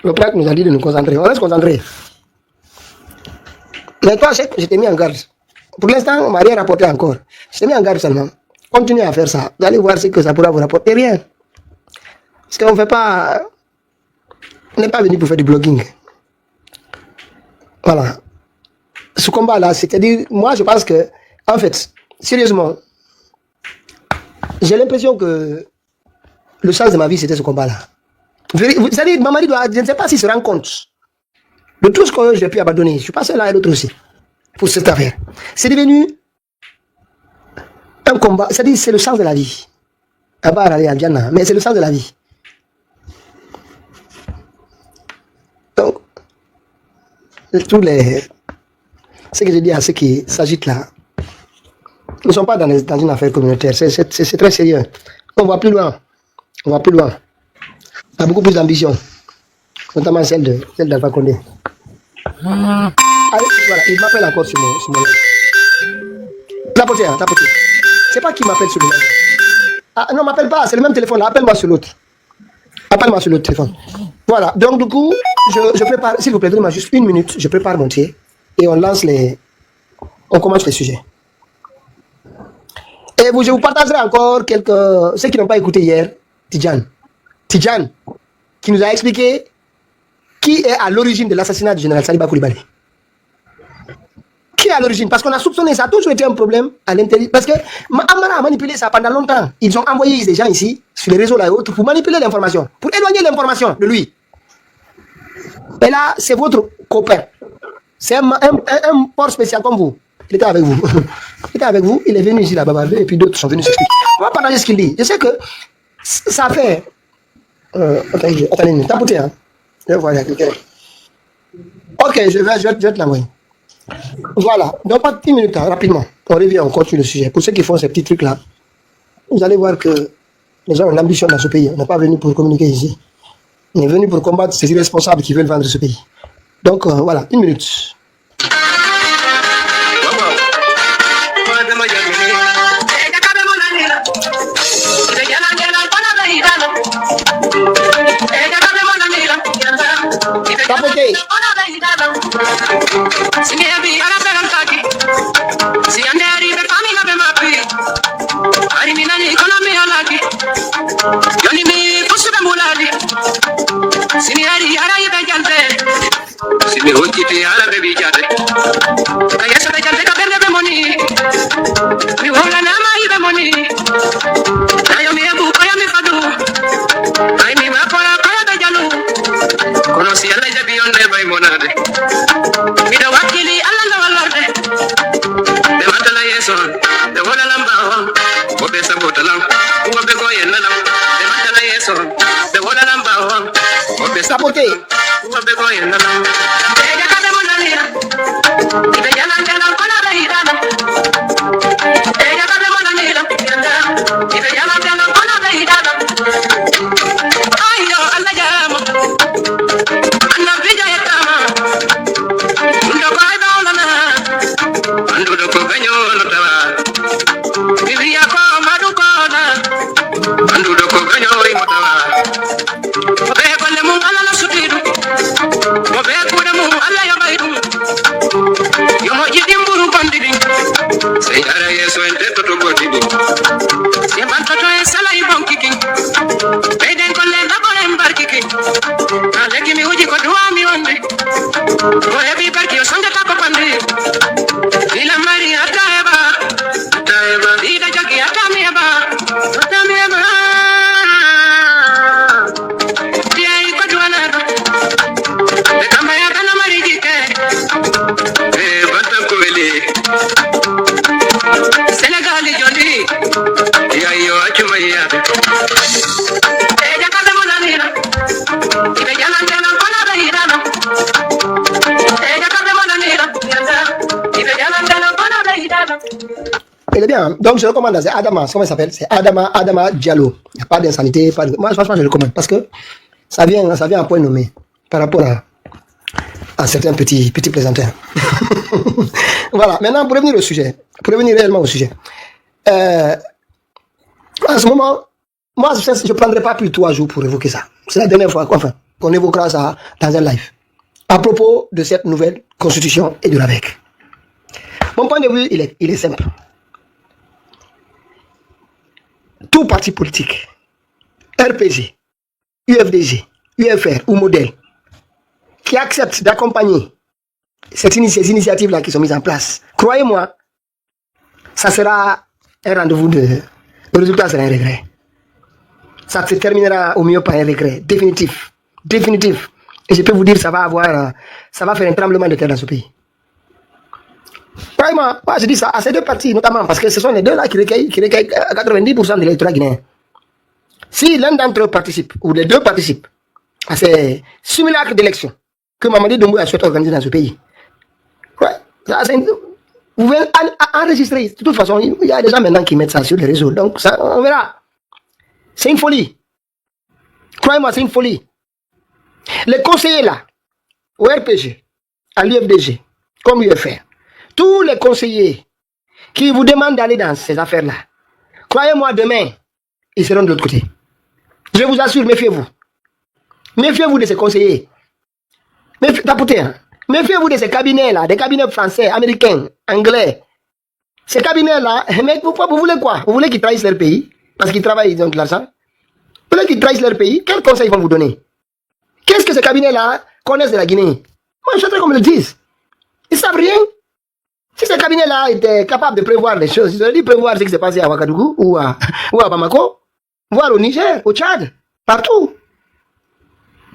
Le prêtre nous a dit de nous concentrer. On reste concentré. Mais toi, je t'ai mis en garde. Pour l'instant, on m'a rien rapporté encore. Je t'ai mis en garde seulement. Continuez à faire ça. Vous allez voir ce que ça pourra vous rapporter. Rien. Parce qu'on ne fait pas... On n'est pas venu pour faire du blogging. Voilà. Ce combat-là, c'est-à-dire, moi, je pense que, en fait, sérieusement, j'ai l'impression que le sens de ma vie, c'était ce combat-là. C'est-à-dire, ma mari doit, je ne sais pas s'il se rend compte de tout ce que j'ai pu abandonner. Je suis pas seul là et l'autre aussi, pour cette affaire. C'est devenu un combat, c'est-à-dire, c'est le sens de la vie. Mais c'est le sens de la vie. Donc, tous les... Ce que je dis à ceux qui s'agitent là, nous ne sommes pas dans une affaire communautaire, c'est très sérieux. On va plus loin. On va plus loin. On a beaucoup plus d'ambition, notamment celle d'Alpha Condé. Allez, voilà, il m'appelle encore sur mon... Tapoter. C'est pas qui m'appelle sur le même. Ah non, m'appelle pas, c'est le même téléphone là, appelle-moi sur l'autre. Appelle-moi sur l'autre téléphone. Voilà, donc du coup, je prépare, s'il vous plaît, donnez-moi juste 1 minute, je prépare mon thé et on lance on commence les sujets. Et je vous partagerai encore ceux qui n'ont pas écouté hier, Tidjane, qui nous a expliqué qui est à l'origine de l'assassinat du général Saliba Koulibaly. Qui est à l'origine? Parce qu'on a soupçonné, ça a toujours été un problème à l'intérieur. Parce que Amara a manipulé ça pendant longtemps. Ils ont envoyé des gens ici, sur les réseaux là et autres, pour manipuler l'information, pour éloigner l'information de lui. Et là, c'est votre copain. C'est un port spécial comme vous. Il était avec vous. Il était avec vous, il est venu ici là-bas, et puis d'autres sont venus s'expliquer. On va partager ce qu'il dit. Je sais que ça fait... attendez une minute, tapoter, hein. Je vais voir, il y a quelqu'un. Ok, je vais te l'envoyer. Voilà, donc pas 10 minutes, hein, rapidement. On revient, on continue le sujet. Pour ceux qui font ces petits trucs-là, vous allez voir que les gens ont l'ambition dans ce pays. On n'est pas venu pour communiquer ici. On est venu pour combattre ces irresponsables qui veulent vendre ce pays. Donc voilà, 1 minute. Tapoter. Tapoter. Il est bien. Donc je recommande, c'est Adama, comment il s'appelle? C'est Adama Diallo. Il n'y a pas d'insanité, pas de... Moi franchement je le recommande parce que ça vient à point nommé par rapport à certains petits plaisantins. Voilà, maintenant pour revenir au sujet, pour revenir réellement au sujet. En ce moment, moi je ne prendrai pas plus de 3 jours pour évoquer ça. C'est la dernière fois, enfin, qu'on évoquera ça dans un live. À propos de cette nouvelle constitution et de l'AVEC. Mon point de vue, il est simple. Tout parti politique, RPG, UFDG, UFR ou modèle, qui accepte d'accompagner ces initiatives-là qui sont mises en place, croyez-moi, ça sera un rendez-vous le résultat sera un regret. Ça se terminera au mieux par un regret définitif. Définitif. Et je peux vous dire, ça va faire un tremblement de terre dans ce pays. Vraiment, moi je dis ça à ces deux partis, notamment parce que ce sont les deux là qui recueillent 90% de l'électorat guinéen. Si l'un d'entre eux participe, ou les deux participent, à ces simulacres d'élection que Mamadi Doumbouya souhaite organiser dans ce pays, ouais, ça, vous pouvez enregistrer. De toute façon, il y a des gens maintenant qui mettent ça sur les réseaux, donc ça, on verra. C'est une folie. Croyez-moi, c'est une folie. Les conseillers là, au RPG, à l'UFDG, comme UFR, tous les conseillers qui vous demandent d'aller dans ces affaires-là, croyez-moi, demain, ils seront de l'autre côté. Je vous assure, méfiez-vous. Méfiez-vous de ces conseillers. Méfiez-vous de ces cabinets-là, des cabinets français, américains, anglais. Ces cabinets-là, mais vous voulez quoi? Vous voulez qu'ils trahissent leur pays? Parce qu'ils travaillent, ils ont de l'argent. Vous voulez qu'ils trahissent leur pays? Quels conseils vont vous donner? Qu'est-ce que ces cabinets-là connaissent de la Guinée? Moi, je sais comme ils le disent. Ils ne savent rien. Si ces cabinets-là étaient capables de prévoir les choses, ils auraient dû prévoir ce qui s'est passé à Ouagadougou ou à Bamako, voire au Niger, au Tchad, partout.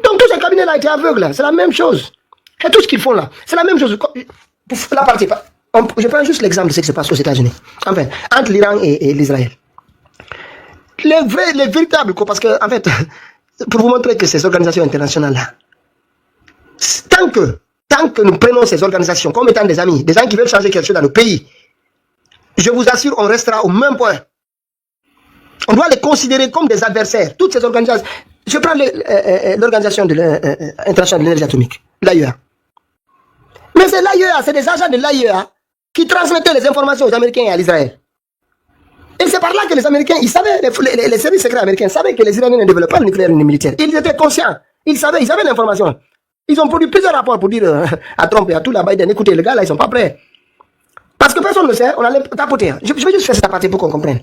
Donc tous ces cabinets-là étaient aveugles. C'est la même chose. Et tout ce qu'ils font là, c'est la même chose. La partie, je prends juste l'exemple de ce qui se passe aux États-Unis. Enfin, entre l'Iran et l'Israël. Les véritables, parce que, en fait, pour vous montrer que ces organisations internationales-là, tant que nous prenons ces organisations comme étant des amis, des gens qui veulent changer quelque chose dans nos pays, je vous assure, on restera au même point. On doit les considérer comme des adversaires. Toutes ces organisations. Je prends l'organisation internationale de l'énergie atomique, l'AIEA. Mais c'est l'AIEA, c'est des agents de l'AIEA qui transmettaient les informations aux Américains et à l'Israël. Et c'est par là que les Américains, ils savaient, les services secrets américains savaient que les Iraniens ne développaient pas le nucléaire ni militaire. Ils étaient conscients. Ils avaient l'information. Ils ont produit plusieurs rapports pour dire à Trump et à tout la Biden, écoutez, les gars là, ils sont pas prêts. Parce que personne ne le sait, on allait tapoter. Je vais juste faire cette partie pour qu'on comprenne.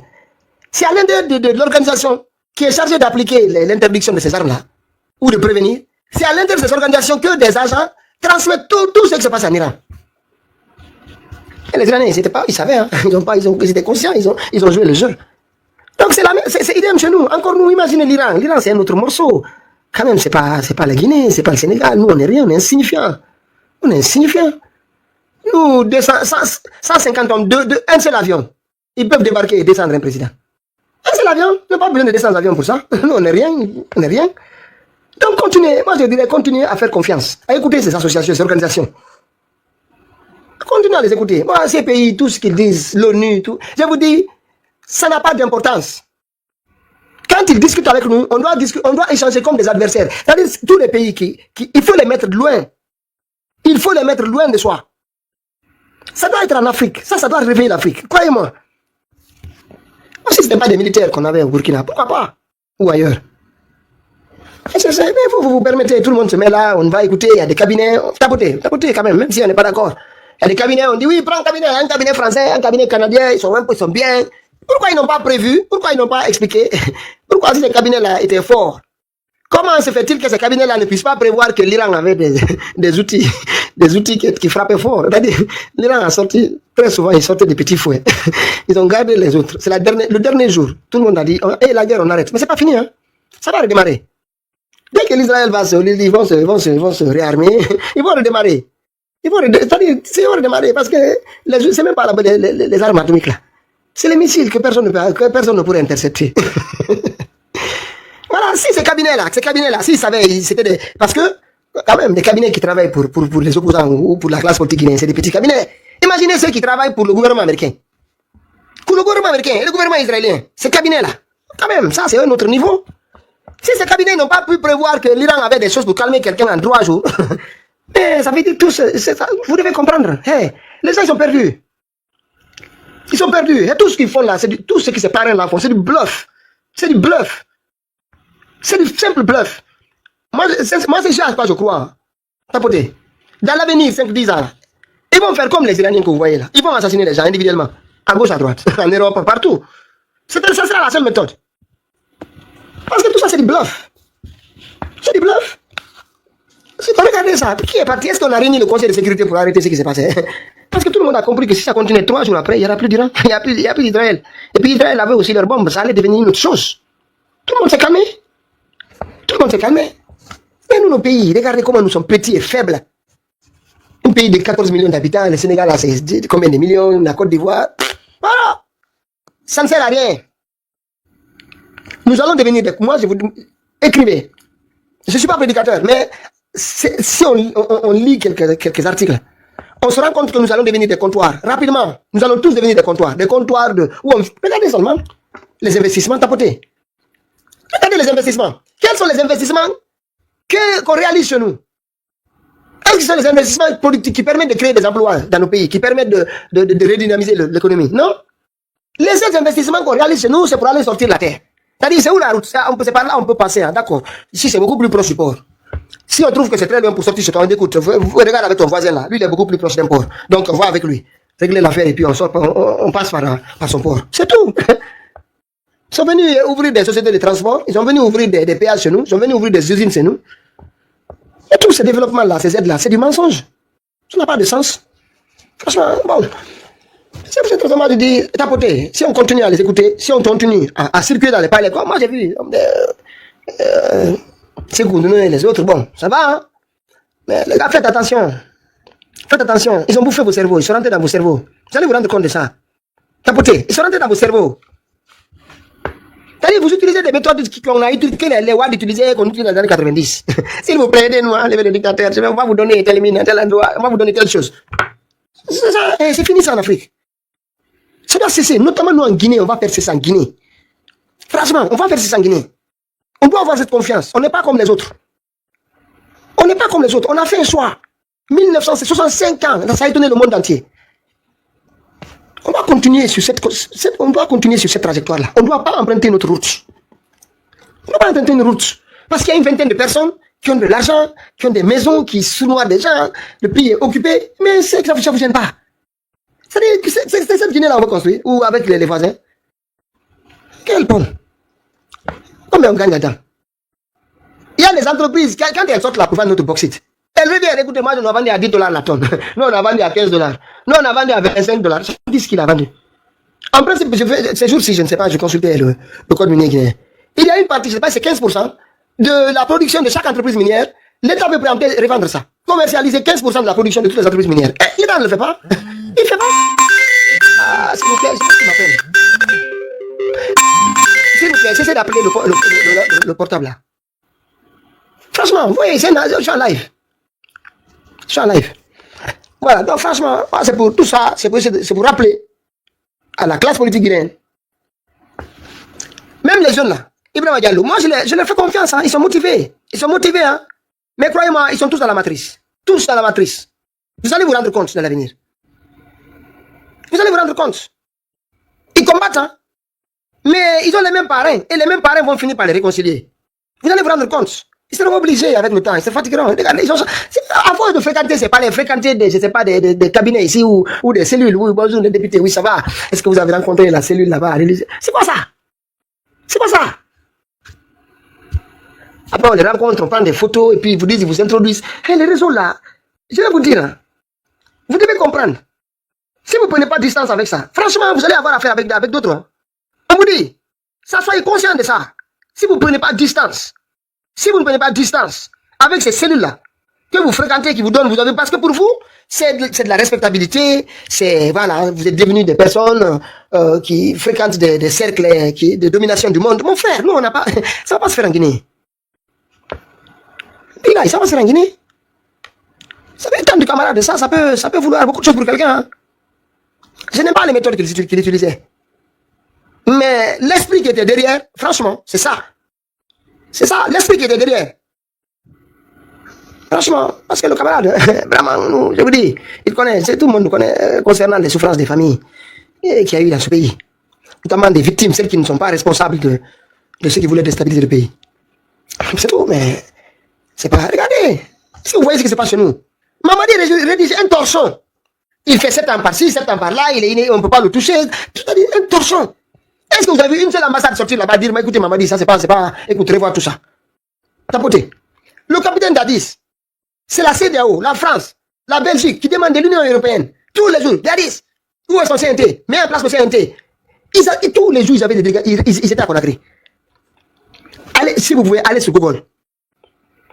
C'est à l'intérieur de l'organisation qui est chargée d'appliquer l'interdiction de ces armes-là, ou de prévenir, c'est à l'intérieur de ces organisations que des agents transmettent tout ce qui se passe en Iran. Et les Iraniens, ils savaient, hein. Ils étaient conscients, ils ont joué le jeu. Donc c'est idem chez nous. Encore nous, imaginez l'Iran. L'Iran, c'est un autre morceau. Quand même, c'est pas la Guinée, c'est pas le Sénégal. Nous, on n'est rien, on est insignifiant. On est insignifiant. Nous, 150 hommes, un seul avion, ils peuvent débarquer et descendre un président. Un seul avion, il n'y a pas besoin de descendre l'avion pour ça. Nous, on n'est rien, on n'est rien. Donc, continuez, moi je dirais, continuez à faire confiance, à écouter ces associations, ces organisations. Continuez à les écouter. Moi, ces pays, tout ce qu'ils disent, l'ONU, tout, je vous dis, ça n'a pas d'importance. Quand ils discutent avec nous, on doit échanger comme des adversaires. C'est-à-dire, tous les pays il faut les mettre loin. Il faut les mettre loin de soi. Ça doit être en Afrique. Ça doit réveiller l'Afrique. Croyez-moi. Si ce n'était pas des militaires qu'on avait au Burkina, pourquoi pas? Ou ailleurs. Mais vous permettez, tout le monde se met là, on va écouter, il y a des cabinets, tapotez quand même si on n'est pas d'accord. Il y a des cabinets, on dit oui, prends un cabinet français, un cabinet canadien, ils sont bien. Pourquoi ils n'ont pas prévu? Pourquoi ils n'ont pas expliqué? Pourquoi si ces cabinets-là étaient forts? Comment se fait-il que ces cabinets-là ne puissent pas prévoir que l'Iran avait des outils qui frappaient fort? C'est-à-dire, l'Iran a sorti, très souvent, ils sortaient des petits fouets. Ils ont gardé les autres. C'est le dernier jour. Tout le monde a dit, la guerre, on arrête. Mais c'est pas fini, hein. Ça va redémarrer. Dès que l'Israël ils vont se réarmer, ils vont redémarrer. Ils vont redémarrer parce que c'est même pas les armes atomiques là. C'est les missiles que personne ne pourrait intercepter. Voilà, si ces cabinets-là, s'ils savaient, c'était des... Parce que, quand même, des cabinets qui travaillent pour les opposants ou pour la classe politique guinéenne, c'est des petits cabinets. Imaginez ceux qui travaillent pour le gouvernement américain. Pour le gouvernement américain et le gouvernement israélien, ces cabinets-là, quand même, ça c'est un autre niveau. Si ces cabinets n'ont pas pu prévoir que l'Iran avait des choses pour calmer quelqu'un en 3 jours, ça veut dire tous, vous devez comprendre. Hey, les gens ils sont perdus. Ils sont perdus. Et tout ce qu'ils font là, tout ce qui se parlent là, c'est du bluff. C'est du bluff. C'est du simple bluff. Moi c'est ça à quoi je crois. Tapoter. Dans l'avenir, 5-10 ans, ils vont faire comme les Iraniens que vous voyez là. Ils vont assassiner les gens individuellement, à gauche, à droite, en Europe, partout. Ça sera la seule méthode. Parce que tout ça, c'est du bluff. C'est du bluff. Si on regarde ça, qui est parti? Est-ce qu'on a réuni le Conseil de sécurité pour arrêter ce qui s'est passé? Parce que tout le monde a compris que si ça continuait 3 jours après, il n'y aura plus d'Iran, il n'y a plus d'Israël. Et puis Israël avait aussi leurs bombes, ça allait devenir une autre chose. Tout le monde s'est calmé. Tout le monde s'est calmé. Mais nous, nos pays, regardez comment nous sommes petits et faibles. Un pays de 14 millions d'habitants, le Sénégal a combien de millions, la Côte d'Ivoire. Voilà. Ça ne sert à rien. Nous allons devenir des... Moi, je vous dis, écrivez. Je ne suis pas prédicateur, mais si on lit quelques articles, on se rend compte que nous allons devenir des comptoirs. Rapidement, nous allons tous devenir des comptoirs. Des comptoirs de... Regardez seulement les investissements tapotés. Regardez les investissements. Quels sont les investissements qu'on réalise chez nous? Est-ce que ce sont les investissements politiques qui permettent de créer des emplois dans nos pays, qui permettent de redynamiser l'économie? Non. Les seuls investissements qu'on réalise chez nous, c'est pour aller sortir de la terre. C'est-à-dire, c'est où la route? C'est par là on peut passer. Hein, d'accord. Ici, c'est beaucoup plus proche du port. Si on trouve que c'est très loin pour sortir chez toi, on dit, écoute, regarde avec ton voisin là. Lui, il est beaucoup plus proche d'un port. Donc, on va avec lui. Régler l'affaire et puis on passe par son port. C'est tout. Ils sont venus ouvrir des sociétés de transport. Ils sont venus ouvrir des péages chez nous. Ils sont venus ouvrir des usines chez nous. Et tout ce développement-là, ces aides-là, c'est du mensonge. Ça n'a pas de sens. Franchement, bon. C'est autrement de dire, tapoter. Si on continue à les écouter, si on continue à circuler dans les palais, comme moi j'ai vu, c'est Goudounou et les autres, bon, ça va, hein. Mais les gars, faites attention. Faites attention. Ils ont bouffé vos cerveaux, ils sont rentrés dans vos cerveaux. Vous allez vous rendre compte de ça. Tapoter, ils sont rentrés dans vos cerveaux. C'est-à-dire, vous utilisez des méthodes qu'on a utilisées, que les WAD utilisaient, qu'on utilise dans les années 90. S'il vous plaît, aidez-nous à enlever le dictateur. On va vous donner tel mine, tel endroit, on va vous donner telle chose. C'est fini ça en Afrique. Ça doit cesser, notamment nous en Guinée, on va faire ça en Guinée. Franchement, on va faire ça en Guinée. On doit avoir cette confiance. On n'est pas comme les autres. On n'est pas comme les autres. On a fait un choix. 1965 ans, ça a étonné le monde entier. On doit continuer sur cette trajectoire-là. On ne doit pas emprunter notre route. On ne doit pas emprunter une route. Parce qu'il y a une vingtaine de personnes qui ont de l'argent, qui ont des maisons, qui sounoient des gens, le pays est occupé, mais ça ne vous gêne pas. C'est-à-dire que c'est cette Guinée-là qu'on va construire, ou avec les voisins. Quel pont? Combien on gagne là-dedans? Il y a les entreprises, quand elles sortent là pour vendre notre bauxite, elles reviennent, écoutez, moi, on a vendu à 10 $ la tonne. Nous, on a vendu à 15 $. Nous, on a vendu à 25 $. Je dis ce qu'il a vendu. En principe, ces jours-ci, je ne sais pas, je consultais le code minier guinéen. Il y a une partie, je ne sais pas, c'est 15% de la production de chaque entreprise minière. L'État peut préempter revendre ça. Commercialiser 15% de la production de toutes les entreprises minières. L'État ne le fait pas. Il ne fait pas. Ah, s'il vous plaît, c'est ce qu'il m'appelle. S'il vous plaît, cessez d'appeler le portable là. Franchement, vous voyez, je suis en live. Je suis en live. Voilà, donc franchement, c'est pour tout ça, c'est pour rappeler à la classe politique guinéenne. Même les jeunes là, Ibrahima Diallo, moi je leur fais confiance, hein, ils sont motivés. Ils sont motivés, hein. Mais croyez-moi, ils sont tous dans la matrice. Tous dans la matrice. Vous allez vous rendre compte de l'avenir. Vous allez vous rendre compte. Ils combattent, hein. Mais ils ont les mêmes parrains. Et les mêmes parrains vont finir par les réconcilier. Vous allez vous rendre compte. Ils seront obligés avec le temps. Ils se fatigueront. Regardez, à force de fréquenter, c'est pas les fréquenter je sais pas, des cabinets ici ou des cellules. Oui, bonjour, les députés. Oui, ça va. Est-ce que vous avez rencontré la cellule là-bas? C'est quoi ça? C'est quoi ça? Après, on les rencontre, on prend des photos et puis ils vous disent, ils vous introduisent. Les réseaux là, je vais vous dire, hein, vous devez comprendre. Si vous ne prenez pas de distance avec ça, franchement, vous allez avoir affaire avec d'autres. Hein. On vous dit, ça, soyez conscient de ça. Si vous ne prenez pas de distance, avec ces cellules-là, que vous fréquentez, qui vous donnent, vous avez, parce que pour vous, c'est de la respectabilité, voilà, vous êtes devenus des personnes qui fréquentent des cercles de domination du monde. Mon frère, nous, on n'a pas, ça ne va pas se faire en Guinée. Puis là, ça va se faire en Guinée. Ça peut être tant de camarades de ça, ça peut vouloir beaucoup de choses pour quelqu'un. Hein. Je n'aime pas les méthodes qu'il utilisait. Mais l'esprit qui était derrière, franchement, c'est ça. C'est ça, l'esprit qui était derrière. Franchement, parce que le camarade, vraiment, nous, je vous dis, il connaît, tout le monde nous connaît concernant les souffrances des familles qu'il y a eu dans ce pays. Notamment des victimes, celles qui ne sont pas responsables de ceux qui voulaient déstabiliser le pays. C'est tout, mais C'est pas... Regardez. Si vous voyez ce qui se passe chez nous. Mamadi rédige un torchon. Il fait 7 ans par-ci, 7 ans par-là, on ne peut pas le toucher. C'est-à-dire un torchon. Est-ce que vous avez vu une seule ambassade sortir là-bas dire, écoutez, Mamadi, ça c'est pas, écoutez, voir tout ça. Tapoté. Le capitaine Dadis, c'est la CEDEAO, la France, la Belgique qui demande de l'Union européenne, tous les jours, Dadis, où est son CNT? Mets en place le CNT. Tous les jours, ils avaient des dégâts, ils étaient à Conakry. Allez, si vous pouvez, allez sur Google.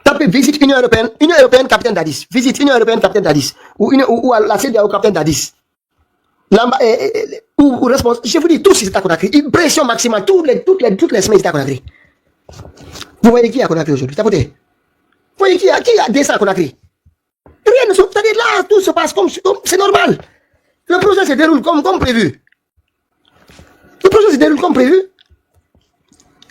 Tapez visite Union européenne, capitaine Dadis. Visite Union européenne, capitaine Dadis. Ou la CEDEAO, capitaine Dadis. Ou responsable. Je vous dis, tous ils étaient à Conakry. Une pression maximale. Toutes les semaines, ils étaient à Conakry. Vous voyez qui est à Conakry aujourd'hui? Tapotez. Vous voyez qui a descend à Conakry? Rien ne se passe. C'est-à-dire là, tout se passe comme c'est normal. Le projet se déroule comme prévu. Le projet se déroule comme prévu.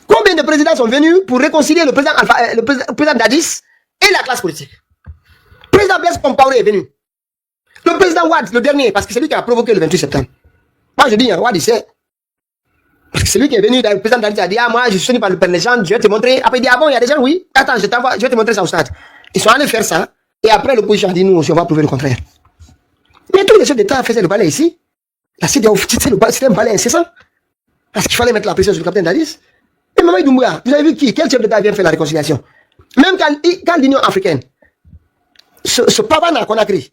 Combien de présidents sont venus pour réconcilier le président Dadis et la classe politique? Le président Blaise Compaoré est venu. Le président Wade, le dernier, parce que c'est lui qui a provoqué le 28 septembre. Moi je dis, Wade il sait. Parce que c'est lui qui est venu, le président Dadis a dit, ah moi je suis venu par le Père Légende, je vais te montrer. Après il dit, ah bon, il y a des gens, oui. Attends, je vais te montrer ça au stade. Ils sont allés faire ça. Et après l'opposition a dit, nous aussi on va prouver le contraire. Mais tous les chefs d'État faisaient le balai ici. La CEDEAO, c'était un balai incessant. Parce qu'il fallait mettre la pression sur le capitaine Dadis. Et Mamadi Doumbouya, vous avez vu quel chef d'État vient faire la réconciliation? Même quand l'Union africaine se pavane à Conakry,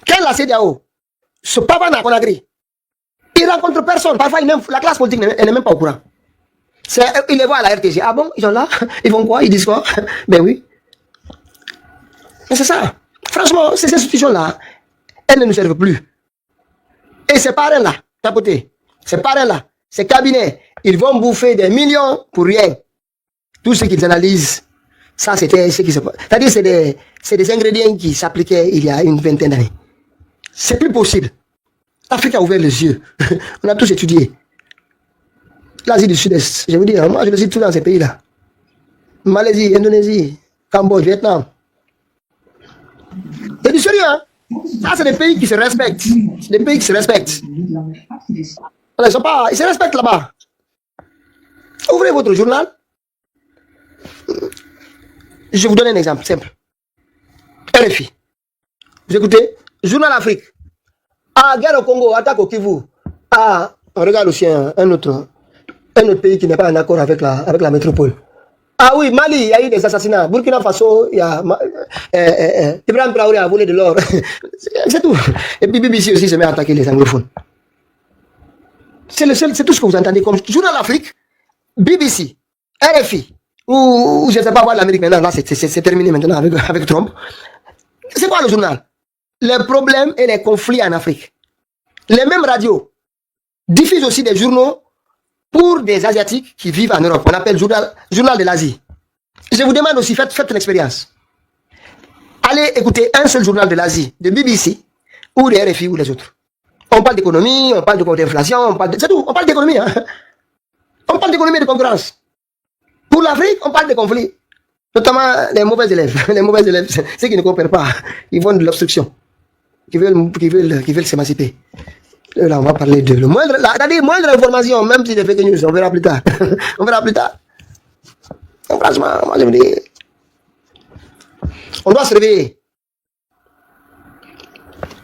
quand la CEDEAO se pavane à Conakry, ils ne rencontrent personne. Parfois, la classe politique n'est même pas au courant. Ils les voient à la RTG. Ah bon, ils sont là? Ils font quoi? Ils disent quoi? Ben oui. Mais c'est ça. Franchement, ces institutions-là, elles ne nous servent plus. Et ces parrains-là, tapotés, ces parrains-là, ces cabinets, ils vont bouffer des millions pour rien. Tout ce qu'ils analysent, ça c'était ce qui se passe. C'est-à-dire c'est des ingrédients qui s'appliquaient il y a une vingtaine d'années. C'est plus possible. L'Afrique a ouvert les yeux. On a tous étudié. L'Asie du Sud-Est, je vous dis, moi je le cite tout dans ces pays-là. Malaisie, Indonésie, Cambodge, Vietnam. C'est du sérieux, hein? Ça, c'est des pays qui se respectent. C'est des pays qui se respectent. Ils se respectent là-bas. Ouvrez votre journal. Je vous donne un exemple simple. RFI. Vous écoutez? Journal Afrique. Ah, guerre au Congo, attaque au Kivu. Ah, on regarde aussi un autre pays qui n'est pas en accord avec la métropole. Ah oui, Mali, il y a eu des assassinats. Burkina Faso, il y a Ibrahim Traoré a volé de l'or. C'est tout. Et puis BBC aussi se met à attaquer les anglophones. C'est tout ce que vous entendez comme Journal Afrique, BBC, RFI, ou je ne sais pas voir l'Amérique maintenant, là c'est terminé maintenant avec Trump. C'est quoi le journal? Les problèmes et les conflits en Afrique. Les mêmes radios diffusent aussi des journaux pour des Asiatiques qui vivent en Europe. On appelle journal de l'Asie. Je vous demande aussi, faites une expérience. Allez écouter un seul journal de l'Asie, de BBC, ou de RFI, ou les autres. On parle d'économie, on parle d'inflation, on parle de... C'est tout, on parle d'économie. Hein? On parle d'économie et de concurrence. Pour l'Afrique, on parle de conflits. Notamment les mauvais élèves. Les mauvais élèves, ceux qui ne coopèrent pas. Ils font de l'obstruction. Qui veulent s'émanciper. Là, on va parler de le moindre information, même si c'est fake news, on verra plus tard. On verra plus tard. Donc, franchement, moi je me dis, on doit se réveiller.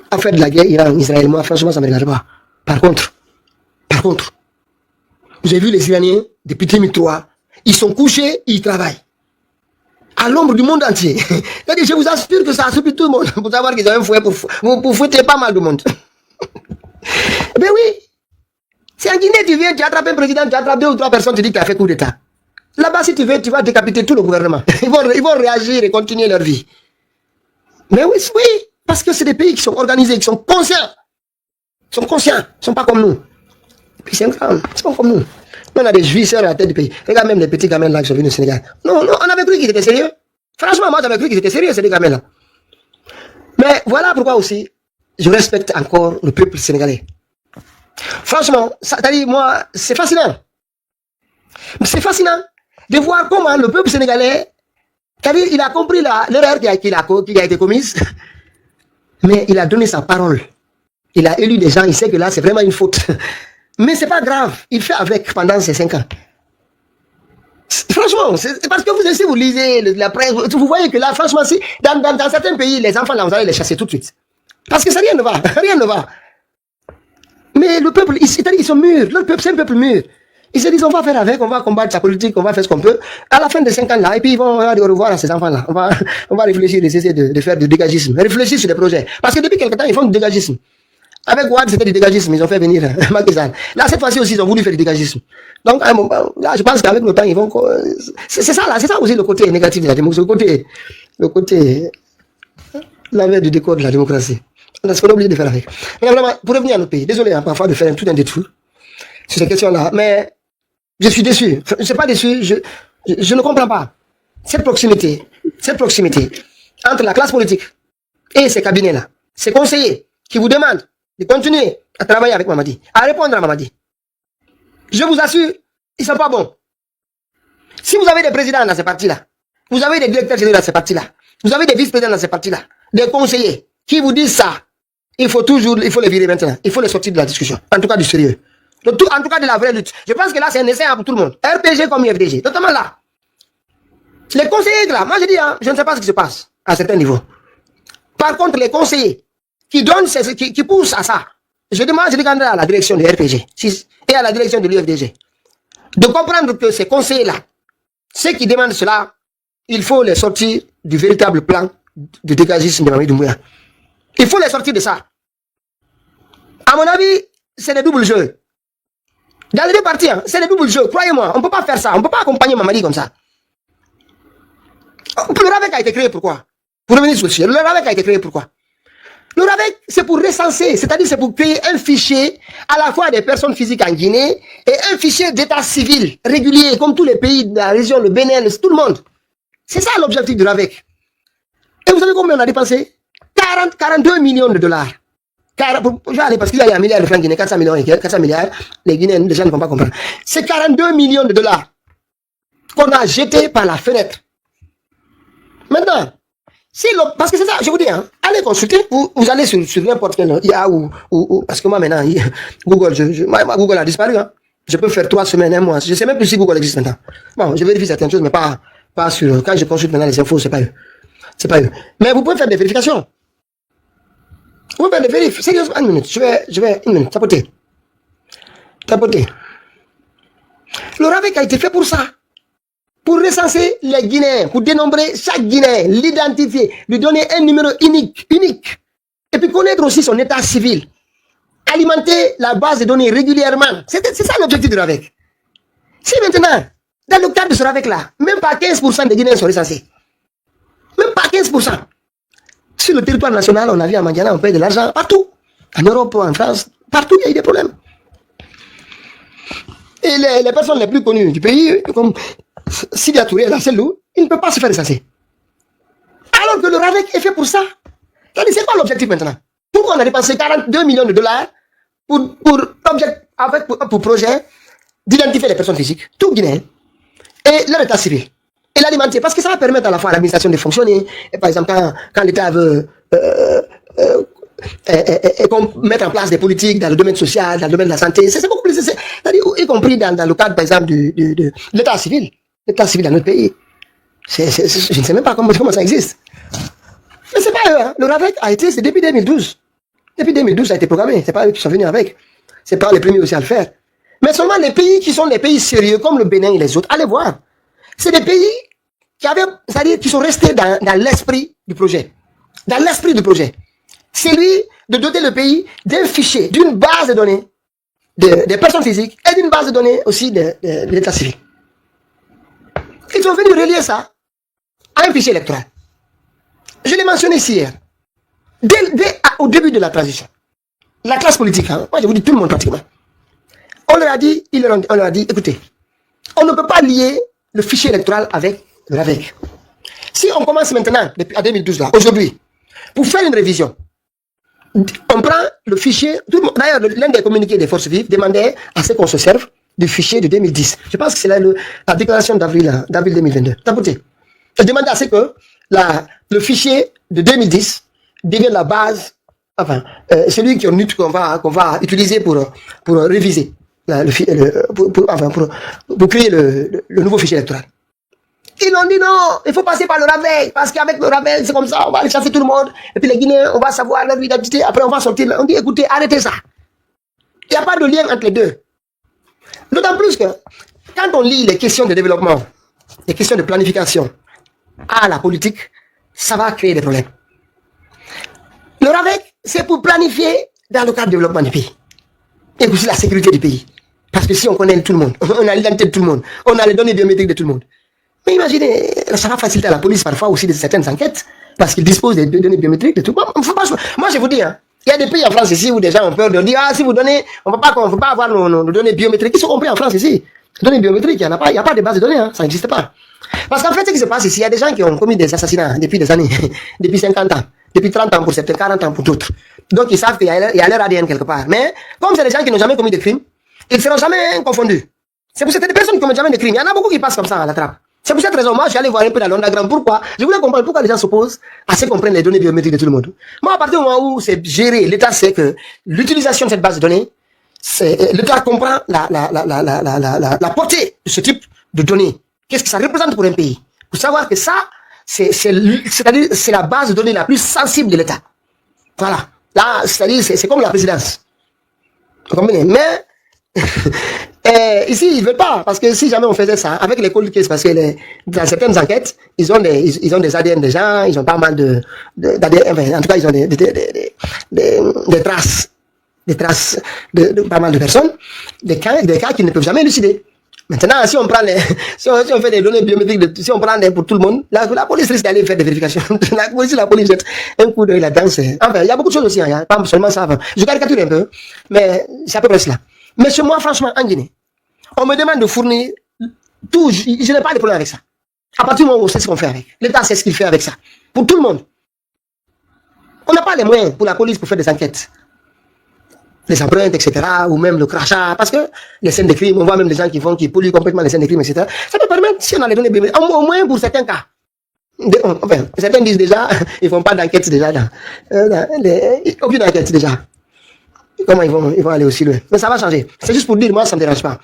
À faire de la guerre Iran-Israël, moi franchement ça ne me regarde pas. Par contre, vous avez vu les Iraniens, depuis 2003, ils sont couchés, ils travaillent. À l'ombre du monde entier. C'est-à-dire, je vous assure que ça assure tout le monde. Pour savoir qu'ils ont un fouet pour fouetter pas mal de monde. Ben oui. Si en Guinée, tu viens, tu attrapes un président, tu attrapes 2 ou 3 personnes, tu dis que tu as fait coup d'État. Là-bas, si tu veux, tu vas décapiter tout le gouvernement. Ils vont réagir et continuer leur vie. Mais oui, parce que c'est des pays qui sont organisés, qui sont conscients. Ils sont conscients, ils ne sont pas comme nous. Et puis c'est grand, ils sont comme nous. On a des jouisseurs à la tête du pays. Regarde même les petits gamins là qui sont venus au Sénégal. Non, on avait cru qu'ils étaient sérieux. Franchement, moi j'avais cru qu'ils étaient sérieux, ces gamins là. Mais voilà pourquoi aussi, je respecte encore le peuple sénégalais. Franchement, c'est-à-dire, moi, c'est fascinant. C'est fascinant de voir comment le peuple sénégalais, c'est-à-dire, il a compris l'erreur qui a été commise, mais il a donné sa parole. Il a élu des gens, il sait que là, c'est vraiment une faute. Mais c'est pas grave, il fait avec pendant ces 5 ans. Franchement, c'est parce que si vous lisez la presse, vous voyez que là, franchement, si, dans certains pays, les enfants, là, vous allez les chasser tout de suite. Parce que ça, rien ne va. Rien ne va. Mais le peuple, ils sont mûrs. Le peuple, c'est un peuple mûr. Ils se disent, on va faire avec, on va combattre sa politique, on va faire ce qu'on peut. À la fin de 5 ans là, et puis ils vont dire au revoir à ces enfants-là. On va réfléchir, essayer de faire du dégagisme. Réfléchir sur des projets. Parce que depuis quelque temps, ils font du dégagisme. Avec Ouad, c'était du dégagisme. Ils ont fait venir Macky Sall. Là, cette fois-ci aussi, ils ont voulu faire du dégagisme. Donc, à un moment, là, je pense qu'avec le temps, ils vont... C'est ça, là. C'est ça aussi le côté négatif de la démocratie. Le côté... l'envers du décor de la démocratie. C'est ce qu'on a oublié de faire avec. Mais vraiment, pour revenir à notre pays, désolé hein, parfois de faire tout un détour sur ces questions-là, mais je suis déçu. Je ne suis pas déçu, je ne comprends pas. Cette proximité entre la classe politique et ces cabinets-là, ces conseillers qui vous demandent de continuer à travailler avec Mamadi, à répondre à Mamadi. Je vous assure, ils ne sont pas bons. Si vous avez des présidents dans ces partis-là, vous avez des directeurs généraux dans ces partis-là, vous avez des vice-présidents dans ces partis-là, des conseillers qui vous disent ça, il faut les virer maintenant. Il faut les sortir de la discussion. En tout cas, du sérieux. En tout cas, de la vraie lutte. Je pense que là, c'est un essai pour tout le monde. RPG comme IFDG. Notamment là. Les conseillers, là, moi je dis, hein, je ne sais pas ce qui se passe à certains niveaux. Par contre, les conseillers qui donnent, qui poussent à ça, je demanderai à la direction de RPG et à la direction de l'UFDG de comprendre que ces conseillers-là, ceux qui demandent cela, il faut les sortir du véritable plan de dégagisme de Mamadi Doumbouya. Il faut les sortir de ça. À mon avis, c'est des doubles jeux. Dans les deux parties, hein, c'est des doubles jeux. Croyez-moi, on ne peut pas faire ça. On ne peut pas accompagner Mamadi comme ça. Le RAVEC a été créé pourquoi? Pour revenir sur le sujet. Le RAVEC a été créé pourquoi? Le RAVEC, c'est pour recenser, c'est-à-dire c'est pour créer un fichier à la fois des personnes physiques en Guinée et un fichier d'état civil régulier, comme tous les pays de la région, le Bénin, tout le monde. C'est ça l'objectif du RAVEC. Et vous savez combien on a dépensé? 42 millions de dollars. Parce qu'il y a un milliard de francs guinéens, 400 milliards, les Guinéens, les gens ne vont pas comprendre. C'est 42 millions de dollars qu'on a jetés par la fenêtre. Maintenant, parce que c'est ça, je vous dis, hein, allez consulter, vous allez sur n'importe quel IA ou parce que moi maintenant, Google, Google a disparu, hein. Je peux faire 3 semaines, 1 mois. Je ne sais même plus si Google existe maintenant. Bon, je vérifie certaines choses, mais pas sur. Quand je consulte maintenant les infos, c'est pas eux. C'est pas eux. Mais vous pouvez faire des vérifications. Vous pouvez faire des vérifications. Sérieusement, une minute. Je vais, une minute. Tapoter. Le RAVEC a été fait pour ça. Pour recenser les Guinéens, pour dénombrer chaque Guinéen, l'identifier, lui donner un numéro unique. Et puis connaître aussi son état civil. Alimenter la base de données régulièrement. C'est ça l'objectif du RAVEC. Si maintenant, dans le cadre de ce RAVEC-là, même pas 15% des Guinéens sont recensés. Même pas 15%. Sur le territoire national, on a vu à Mandiana, on paye de l'argent partout. En Europe, en France, partout, il y a eu des problèmes. Et les personnes les plus connues du pays, comme Sidia Touré, la Cellou, ils ne peuvent pas se faire recenser. Alors que le RAVEC est fait pour ça. C'est quoi l'objectif maintenant? Pourquoi on a dépensé 42 millions de dollars pour projet d'identifier les personnes physiques, tout Guinéens, et leur état civil. Et l'alimenter, parce que ça va permettre à la fois à l'administration de fonctionner. Et par exemple, quand l'État veut mettre en place des politiques dans le domaine social, dans le domaine de la santé, c'est beaucoup plus, y compris dans le cadre, par exemple, de l'État civil. L'État civil dans notre pays. Je ne sais même pas comment ça existe. Mais c'est pas eux, hein. Le RAVEC a été, c'est depuis 2012. Depuis 2012, ça a été programmé. C'est pas eux qui sont venus avec. C'est pas les premiers aussi à le faire. Mais seulement les pays qui sont des pays sérieux, comme le Bénin et les autres, allez voir. C'est des pays qui sont restés dans l'esprit du projet. Dans l'esprit du projet. C'est lui de doter le pays d'un fichier, d'une base de données des personnes physiques et d'une base de données aussi de l'état civil. Ils sont venus relier ça à un fichier électoral. Je l'ai mentionné ici hier. Au début de la transition, la classe politique, hein, moi je vous dis tout le monde pratiquement, on leur a dit, écoutez, on ne peut pas lier le fichier électoral avec le RAVEC. Si on commence maintenant, depuis à 2012 là, aujourd'hui, pour faire une révision, on prend le fichier, d'ailleurs l'un des communiqués des forces vives demandait à ce qu'on se serve du fichier de 2010. Je pense que c'est la déclaration d'avril 2022. Je demandais à ce que le fichier de 2010 devienne la base, enfin, celui qu'on va utiliser pour réviser. pour créer le nouveau fichier électoral. Ils ont dit non, il faut passer par le Ravel, parce qu'avec le Ravel, c'est comme ça, on va aller chasser tout le monde, et puis les Guinéens, on va savoir leur identité, après on va sortir, on dit écoutez, arrêtez ça. Il n'y a pas de lien entre les deux. D'autant plus que, quand on lit les questions de développement, les questions de planification à la politique, ça va créer des problèmes. Le RAVEC, c'est pour planifier dans le cadre du développement du pays. Et aussi la sécurité du pays. Parce que si on connaît tout le monde, on a l'identité de tout le monde, on a les données biométriques de tout le monde. Mais imaginez, ça va faciliter à la police parfois aussi de certaines enquêtes, parce qu'ils disposent des données biométriques de tout le monde. Moi, je vous dis, hein, il y a des pays en France ici où des gens ont peur de dire, ah, si vous donnez, on ne peut pas avoir nos données biométriques. Ils sont compris en France ici. Les données biométriques, il n'y a pas de base de données, hein, ça n'existe pas. Parce qu'en fait, ce qui se passe ici, il y a des gens qui ont commis des assassinats depuis des années, depuis 50 ans, depuis 30 ans pour certains, 40 ans pour d'autres. Donc, ils savent qu'il y a leur ADN quelque part. Mais, comme c'est des gens qui n'ont jamais commis de crimes, ils ne seront jamais confondus. C'est pour certaines personnes qui commettent jamais de crimes. Il y en a beaucoup qui passent comme ça à la trappe. C'est pour cette raison, moi, je suis allé voir un peu dans l'underground. Pourquoi? Je voulais comprendre pourquoi les gens s'opposent à ce qu'on prenne les données biométriques de tout le monde. Moi, à partir du moment où c'est géré, l'État sait que l'utilisation de cette base de données, l'État comprend la portée de ce type de données. Qu'est-ce que ça représente pour un pays? Pour savoir que ça, c'est-à-dire, c'est la base de données la plus sensible de l'État. Voilà. Là, c'est-à-dire, c'est comme la présidence. Vous comprenez? Mais, ici, ils ne veulent pas, parce que si jamais on faisait ça, avec les cold cases, parce que dans certaines enquêtes, ils ont des ADN des gens, ils ont pas mal d'ADN, en tout cas, ils ont des traces de pas mal de personnes, des cas qu'ils ne peuvent jamais élucider. Maintenant, si on prend si on fait des données biométriques, si on prend pour tout le monde, la police risque d'aller faire des vérifications. La police jette un coup d'œil là-dedans. Enfin, il y a beaucoup de choses aussi, hein, pas seulement ça. Enfin, je caricature un peu, mais c'est à peu près cela. Mais chez moi, franchement, en Guinée, on me demande de fournir tout, je n'ai pas de problème avec ça. À partir du moment où on sait ce qu'on fait avec. L'État sait ce qu'il fait avec ça. Pour tout le monde. On n'a pas les moyens pour la police pour faire des enquêtes. Les empreintes, etc., ou même le crachat, parce que les scènes de crime, on voit même des gens qui polluent complètement les scènes de crime, etc. Ça peut permettre, si on a les données biométriques, au moins pour certains cas. Enfin, certains disent déjà, ils ne font pas d'enquête déjà, aucune enquête déjà. Comment ils vont aller aussi loin? Mais ça va changer. C'est juste pour dire, moi, ça ne me dérange pas.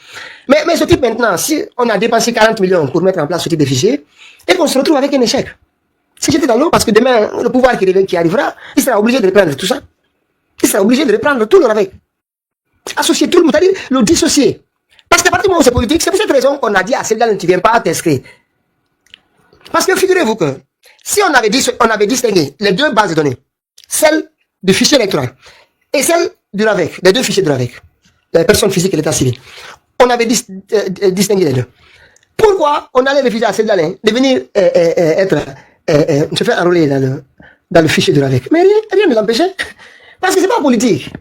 Mais ce type maintenant, si on a dépensé 40 millions pour mettre en place ce type de fichier, et qu'on se retrouve avec un échec. Si j'étais dans l'eau, parce que demain, le pouvoir qui arrivera, il sera obligé de reprendre tout ça. Il sera obligé de reprendre tout le RAVEC. Associer tout le monde, c'est-à-dire le dissocier. Parce qu'à partir du moment où c'est politique, c'est pour cette raison qu'on a dit à celle-là, tu ne viens pas t'inscrire. Parce que figurez-vous que si on avait distingué les deux bases de données, celle du fichier électoral et celle du RAVEC, les deux fichiers du RAVEC, les personnes physiques et l'état civil, on avait distingué les deux. Pourquoi on allait refuser à celle-là de venir se faire enrôler dans le fichier du RAVEC? Mais rien ne l'empêchait. Parce que c'est pas politique.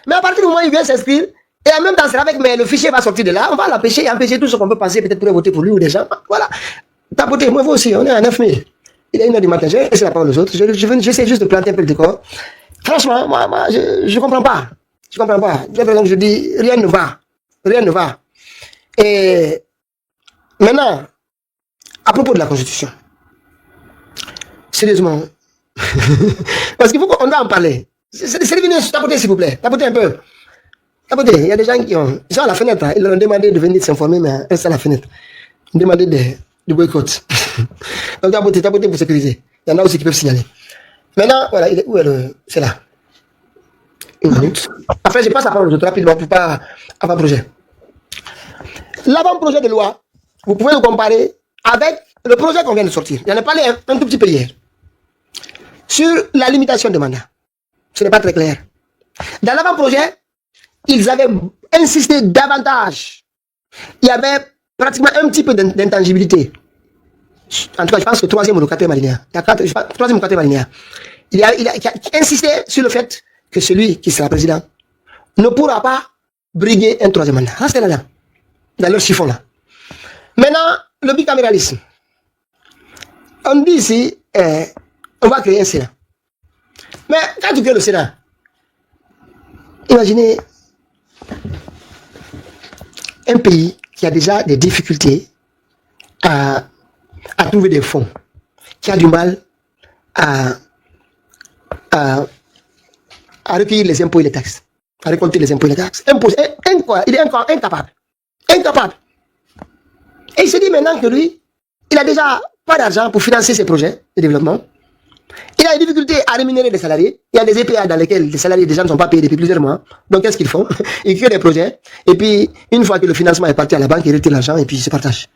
Mais à partir du moment où il vient s'inscrire, et en même temps, c'est avec, mais le fichier va sortir de là, on va l'empêcher et empêcher tout ce qu'on peut passer, peut-être pour voter pour lui ou des gens. Voilà. Tapoter, moi, vous aussi, on est à 9000. Il est 1h du matin, je vais laisser la parole aux autres. J'essaie juste de planter un peu le décor. Franchement, moi, je comprends pas. Je comprends pas. Je dis, rien ne va. Rien ne va. Et maintenant, à propos de la Constitution, sérieusement, parce qu'il faut qu'on doit en parler. C'est devenu tapoter, s'il vous plaît. Tapotez un peu. Tapotez. Il y a des gens qui sont à la fenêtre. Hein. Ils leur ont demandé de venir s'informer, mais ils sont à la fenêtre. Ils ont demandé de boycott. Donc tapotez pour sécuriser. Il y en a aussi qui peuvent signaler. Maintenant, voilà, où est c'est là. Une minute. Après, je passe la parole aux autres rapidement pour pas avoir projet. L'avant-projet de loi, vous pouvez le comparer avec le projet qu'on vient de sortir. J'en ai parlé un tout petit peu hier. Sur la limitation de mandat. Ce n'est pas très clair. Dans l'avant-projet, ils avaient insisté davantage. Il y avait pratiquement un petit peu d'intangibilité. En tout cas, je pense que troisième ou le quatrième alinéa. Troisième ou quatrième alinéa. Il a insisté sur le fait que celui qui sera président ne pourra pas briguer un troisième mandat. Restez là, dans leur chiffon là. Maintenant, le bicaméralisme. On dit ici, on va créer un Sénat. Mais quand tu crées le Sénat, imaginez un pays qui a déjà des difficultés à trouver des fonds, qui a du mal à recueillir les impôts et les taxes, à récolter les impôts et les taxes. Un incapable. Incapable. Et il se dit maintenant que lui, il a déjà pas d'argent pour financer ses projets de développement. Il a des difficultés à rémunérer les salariés. Il y a des EPA dans lesquels les salariés déjà ne sont pas payés depuis plusieurs mois. Donc qu'est-ce qu'ils font? Ils créent des projets. Et puis, une fois que le financement est parti à la banque, ils retirent l'argent et puis ils se partagent.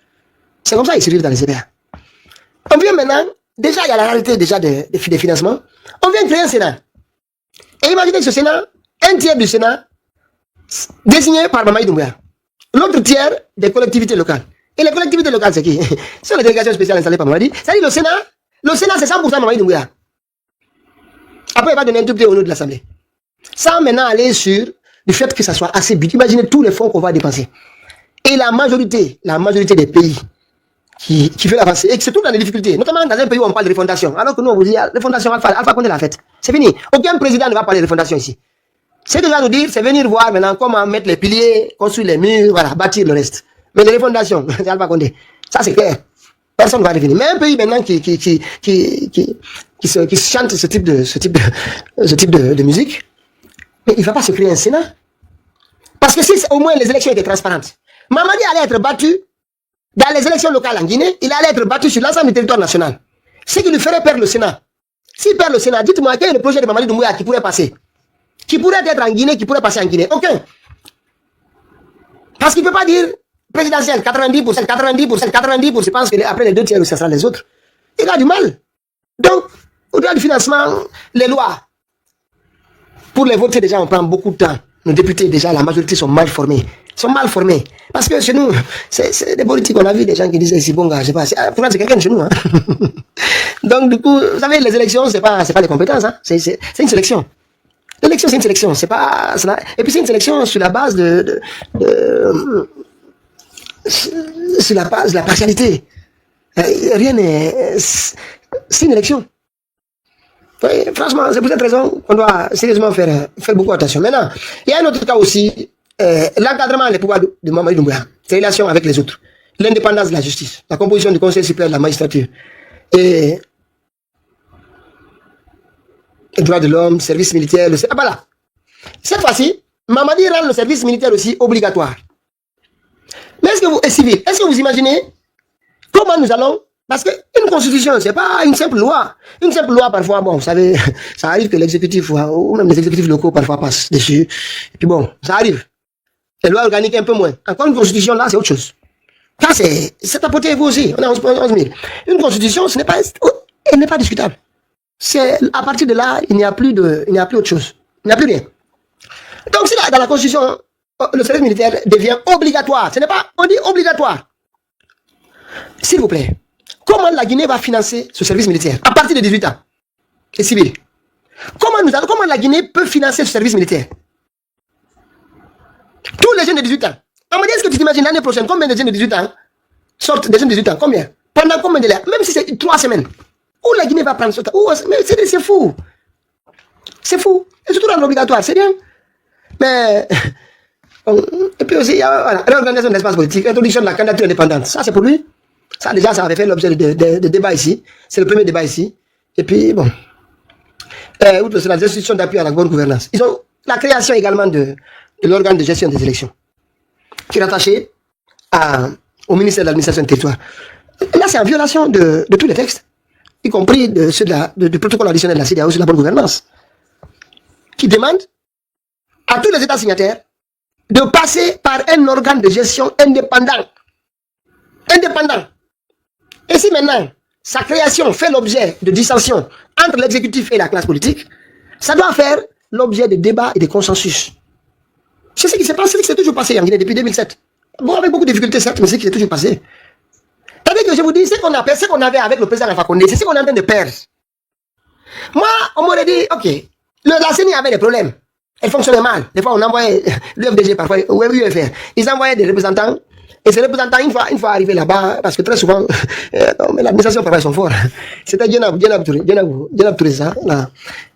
C'est comme ça qu'ils survivent dans les EPA. On vient maintenant, déjà il y a la réalité déjà des financements. On vient créer un Sénat. Et imaginez que ce Sénat, un tiers du Sénat, désigné par Mamadi Doumbouya. L'autre tiers des collectivités locales. Et les collectivités locales, c'est qui? C'est les délégations spéciales installées par Mamadi. C'est-à-dire le Sénat, c'est 100% Mamadi Doumbouya. Après, il va donner un tout petit au nom de l'Assemblée. Sans maintenant aller sur le fait que ça soit assez but. Imaginez tous les fonds qu'on va dépenser. Et la majorité des pays qui fait l'avancée, et surtout dans les difficultés, notamment dans un pays où on parle de refondation, alors que nous on vous dit, refondation Alpha Condé l'a faite. C'est fini. Aucun président ne va parler de refondation ici. Ce qu'il va nous dire, c'est venir voir maintenant comment mettre les piliers, construire les murs, voilà, bâtir le reste. Mais les refondations, c'est Alpha Condé. Ça c'est clair. Personne ne va revenir. Mais un pays maintenant qui chante ce type de musique, mais il ne va pas se créer un Sénat. Parce que si au moins les élections étaient transparentes, Mamadi allait être battu dans les élections locales en Guinée, il allait être battu sur l'ensemble du territoire national. Ce qui lui ferait perdre le Sénat. S'il perd le Sénat, dites-moi quel est le projet de Mamadi Doumbouya qui pourrait passer? Qui pourrait être en Guinée, qui pourrait passer en Guinée? Aucun. Parce qu'il ne peut pas dire présidentiel, 90%, 90%, 90%, je pense qu'après les 2 tiers, ce sera les autres. Il a du mal. Donc, au-delà du financement, les lois, pour les voter déjà, on prend beaucoup de temps. Nos députés, déjà, la majorité sont mal formés. Parce que chez nous, c'est des politiques, on a vu des gens qui disent, c'est bon gars, je sais pas. Pourtant, c'est quelqu'un de chez nous. Hein. Donc, du coup, vous savez, les élections, c'est pas les compétences. Hein. C'est une sélection. L'élection, c'est une sélection. C'est pas, et puis, c'est une sélection sur la base sur la base de la partialité. Rien n'est... C'est une élection. Oui, franchement, c'est pour cette raison qu'on doit sérieusement faire beaucoup attention. Maintenant, il y a un autre cas aussi, l'encadrement des pouvoirs de Mamadi Doumbouya, ses relations avec les autres, l'indépendance de la justice, la composition du Conseil supérieur de la magistrature, et les droits de l'homme, service militaire, voilà. Cette fois-ci, Mamadi rend le service militaire aussi obligatoire. Mais est-ce que vous, civil, est-ce que vous imaginez comment nous allons... Parce qu'une constitution, c'est pas une simple loi. Une simple loi, parfois, bon, vous savez, ça arrive que l'exécutif, ou même les exécutifs locaux, parfois, passent dessus. Et puis bon, ça arrive. Les lois organiques, un peu moins. Encore une constitution, là, c'est autre chose. Ça, c'est à portée vous aussi. On a 11 000. Une constitution, elle n'est pas discutable. C'est, à partir de là, il n'y a plus autre chose. Il n'y a plus rien. Donc, si là, dans la constitution, le service militaire devient obligatoire. Ce n'est pas, on dit obligatoire. S'il vous plaît. Comment la Guinée va financer ce service militaire à partir de 18 ans et civil? Comment la Guinée peut financer ce service militaire? Tous les jeunes de 18 ans. Est-ce que tu t'imagines l'année prochaine combien de jeunes de 18 ans sortent des jeunes de 18 ans? Combien? Pendant combien de temps? Même si c'est 3 semaines. Où la Guinée va prendre ce temps? C'est fou. C'est fou. Et surtout dans l'obligatoire, c'est bien. Mais... Et puis aussi, il y a l'organisation de l'espace politique, l'introduction de la candidature indépendante. Ça, c'est pour lui. Ça, déjà, ça avait fait l'objet de débat ici. C'est le premier débat ici. Et puis, bon. Outre cela, les institutions d'appui à la bonne gouvernance. Ils ont la création également de l'organe de gestion des élections, qui est rattaché au ministère de l'administration du territoire. Là, c'est en violation de tous les textes, y compris du protocole additionnel de la CEDEAO sur la bonne gouvernance, qui demande à tous les États signataires de passer par un organe de gestion indépendant. Indépendant. Et si maintenant, sa création fait l'objet de dissensions entre l'exécutif et la classe politique, ça doit faire l'objet de débats et de consensus. C'est ce qui s'est passé, c'est toujours passé en Guinée depuis 2007. Bon, avec beaucoup de difficultés, certes, mais c'est ce qui s'est toujours passé. C'est-à-dire que je vous dis, ce qu'on avait avec le président Alpha Condé, c'est ce qu'on est en train de perdre. Moi, on m'aurait dit, ok, la CENI avait des problèmes. Elle fonctionnait mal. Des fois, on envoyait l'UFDG parfois, ou l'UFR. Ils envoyaient des représentants. Et ces représentants, une fois arrivés là-bas, parce que très souvent, l'administration parfois ils sont forts. C'était Djenab Touré, ça, là.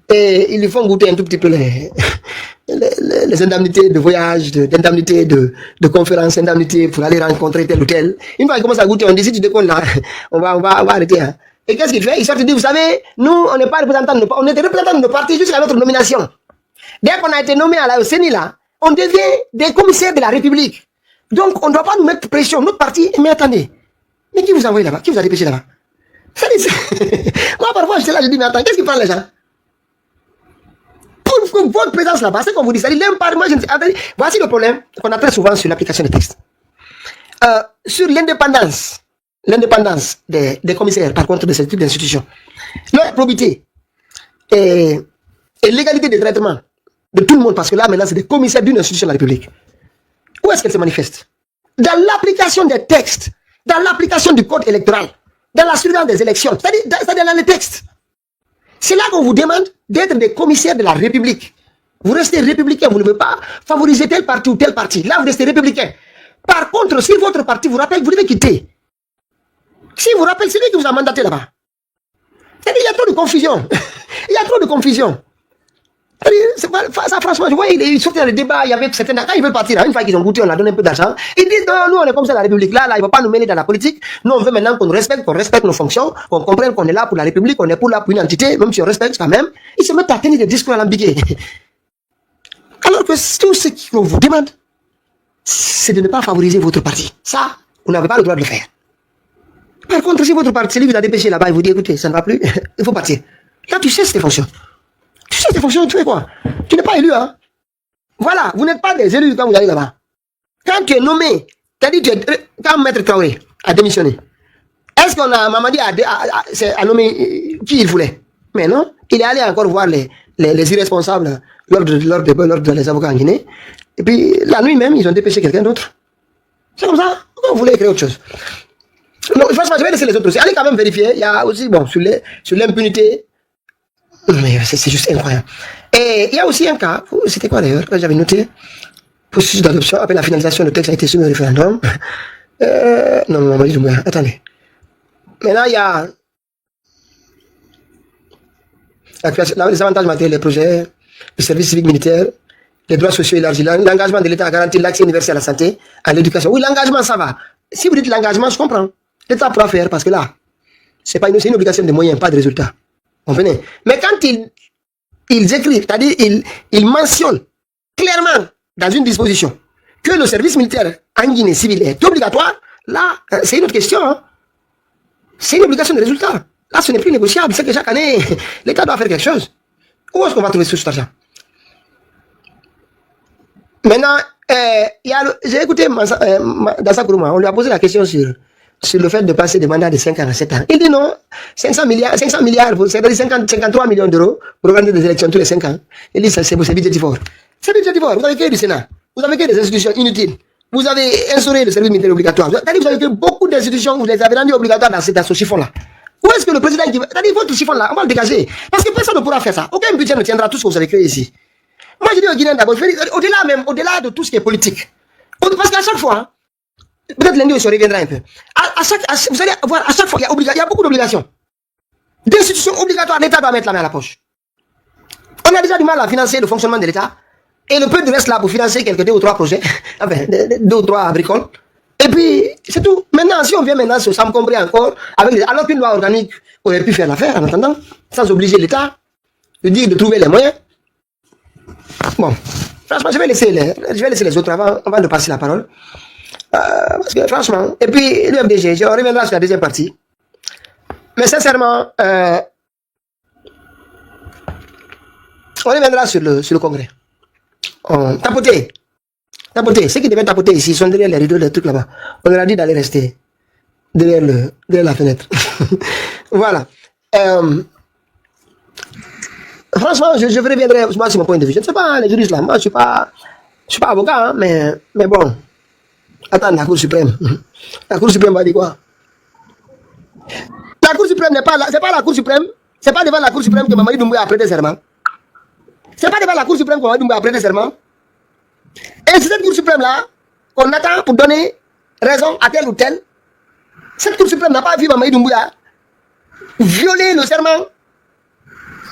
Et ils lui font goûter un tout petit peu les indemnités de voyage, d'indemnités de conférence, indemnités pour aller rencontrer tel ou tel. Une fois qu'ils commencent à goûter, on dit si tu déconnes là, on va arrêter. Hein. Et qu'est-ce qu'il fait? Il sort et dit, vous savez, nous, on n'est pas représentants, on était représentants de nos partis jusqu'à notre nomination. Dès qu'on a été nommé à la CENI là, on devient des commissaires de la République. Donc, on ne doit pas nous mettre pression. Notre parti, mais attendez, mais qui vous a envoyé là-bas? Qui vous a dépêché là-bas? Moi, parfois, je suis là, je dis, mais attends, qu'est-ce qui prend les gens? Pour votre présence là-bas, c'est qu'on vous dit, ça dit, moi, je ne sais, attendez, voici le problème qu'on a très souvent sur l'application des textes. Sur l'indépendance des commissaires, par contre, de ce type d'institution, leur probité et l'égalité de traitement de tout le monde, parce que là, maintenant, c'est des commissaires d'une institution de la République. Où est-ce qu'elle se manifeste? Dans l'application des textes, dans l'application du code électoral, dans la surveillance des élections, c'est-à-dire dans les textes. C'est là qu'on vous demande d'être des commissaires de la République. Vous restez républicain, vous ne pouvez pas favoriser tel parti ou tel parti. Là, vous restez républicain. Par contre, si votre parti vous rappelle, vous devez quitter. Si vous rappelle, c'est lui qui vous a mandaté là-bas. C'est-à-dire, il y a trop de confusion. Il y a trop de confusion. Ça, franchement, je vois, il sortait dans le débat, il y avait certains, quand ils veulent partir, une fois qu'ils ont goûté, on leur donne un peu d'argent. Ils disent, non, nous, on est comme ça, la République, là, il ne va pas nous mêler dans la politique. Nous, on veut maintenant qu'on respecte nos fonctions, qu'on comprenne qu'on est là pour la République, qu'on est pour là pour une entité, même si on respecte quand même. Ils se mettent à tenir des discours alambiqués. Alors que tout ce qu'on vous demande, c'est de ne pas favoriser votre parti. Ça, vous n'avez pas le droit de le faire. Par contre, si votre parti, lui, vous a dépêché là-bas, il vous dit, écoutez, ça ne va plus, il faut partir. Là, tu sais tes fonctions. Tu sais tes fonctions, tu fais quoi? Tu n'es pas élu, hein? Voilà, vous n'êtes pas des élus quand vous allez là-bas. Quand tu es nommé, quand Maître Traoré a démissionné, est-ce qu'on a, Mamadi a nommé qui il voulait? Mais non, il est allé encore voir les irresponsables lors de les avocats en Guinée. Et puis, la nuit même, ils ont dépêché quelqu'un d'autre. C'est comme ça. On voulait créer autre chose. Non, franchement, je vais laisser les autres aussi. Allez quand même vérifier. Il y a aussi, bon, sur l'impunité. Mais c'est juste incroyable. Et il y a aussi un cas, c'était quoi d'ailleurs, que j'avais noté, processus d'adoption, après la finalisation, le texte a été soumis au référendum. Non, attendez. Maintenant, il y a les avantages matériels des projets, le service civique militaire, les droits sociaux élargis, l'engagement de l'État à garantir l'accès universel à la santé, à l'éducation. Oui, l'engagement, ça va. Si vous dites l'engagement, je comprends. L'État pourra faire parce que là, c'est une obligation de moyens, pas de résultats. Comprenez? Mais quand ils écrivent, c'est-à-dire ils mentionnent clairement dans une disposition que le service militaire en Guinée civile est obligatoire, là, c'est une autre question. Hein. C'est une obligation de résultat. Là, ce n'est plus négociable. C'est que chaque année, l'État doit faire quelque chose. Où est-ce qu'on va trouver cet argent? Maintenant, j'ai écouté Dassa Kourouma, on lui a posé la question sur le fait de passer des mandats de 5 ans à 7 ans. Il dit non, 500 milliards, c'est-à-dire 53 millions d'euros pour organiser des élections tous les 5 ans. Il dit c'est budgétivore. C'est budgétivore. Vous avez créé du Sénat. Vous avez créé des institutions inutiles. Vous avez instauré le service militaire obligatoire. C'est-à-dire vous avez créé beaucoup d'institutions, vous les avez rendues obligatoires dans ce chiffon-là. Où est-ce que le président qui va... C'est-à-dire votre chiffon-là, on va le dégager. Parce que personne ne pourra faire ça. Aucun budget ne tiendra tout ce que vous avez créé ici. Moi, je dis aux Guinéens d'abord, au-delà de tout ce qui est politique. Parce qu'à chaque fois, peut-être lundi, on se reviendra un peu. Vous allez voir, à chaque fois, il y a beaucoup d'obligations. D'institutions obligatoires, l'État doit mettre la main à la poche. On a déjà du mal à financer le fonctionnement de l'État. Et le peu de reste là pour financer quelques 2 ou 3 projets. Enfin, 2 ou 3 bricoles. Et puis, c'est tout. Maintenant, si on vient maintenant s'encombrer encore, alors qu'une loi organique aurait pu faire l'affaire en attendant, sans obliger l'État de dire de trouver les moyens. Bon, franchement, je vais laisser les autres avant de passer la parole. Parce que franchement, et puis le FDG, je reviendrai sur la deuxième partie. Mais sincèrement, on reviendra sur le congrès. Tapoter. Ceux qui devaient tapoter ici, ils sont derrière les rideaux, les trucs là-bas. On leur a dit d'aller rester derrière la fenêtre. Voilà. Franchement, je reviendrai, moi, c'est mon point de vue. Je ne sais pas, les juristes là, moi, je suis pas avocat, hein, mais bon. Attends, la Cour suprême. La Cour suprême va dire quoi? La Cour suprême n'est pas là, c'est pas la Cour suprême, c'est pas devant la Cour suprême que Mamadi Doumbouya a prêté serment. C'est pas devant la Cour suprême que Mamadi Doumbouya a prêté serment. Et c'est cette Cour suprême là qu'on attend pour donner raison à tel ou tel. Cette Cour suprême n'a pas vu Mamadi Doumbouya violer le serment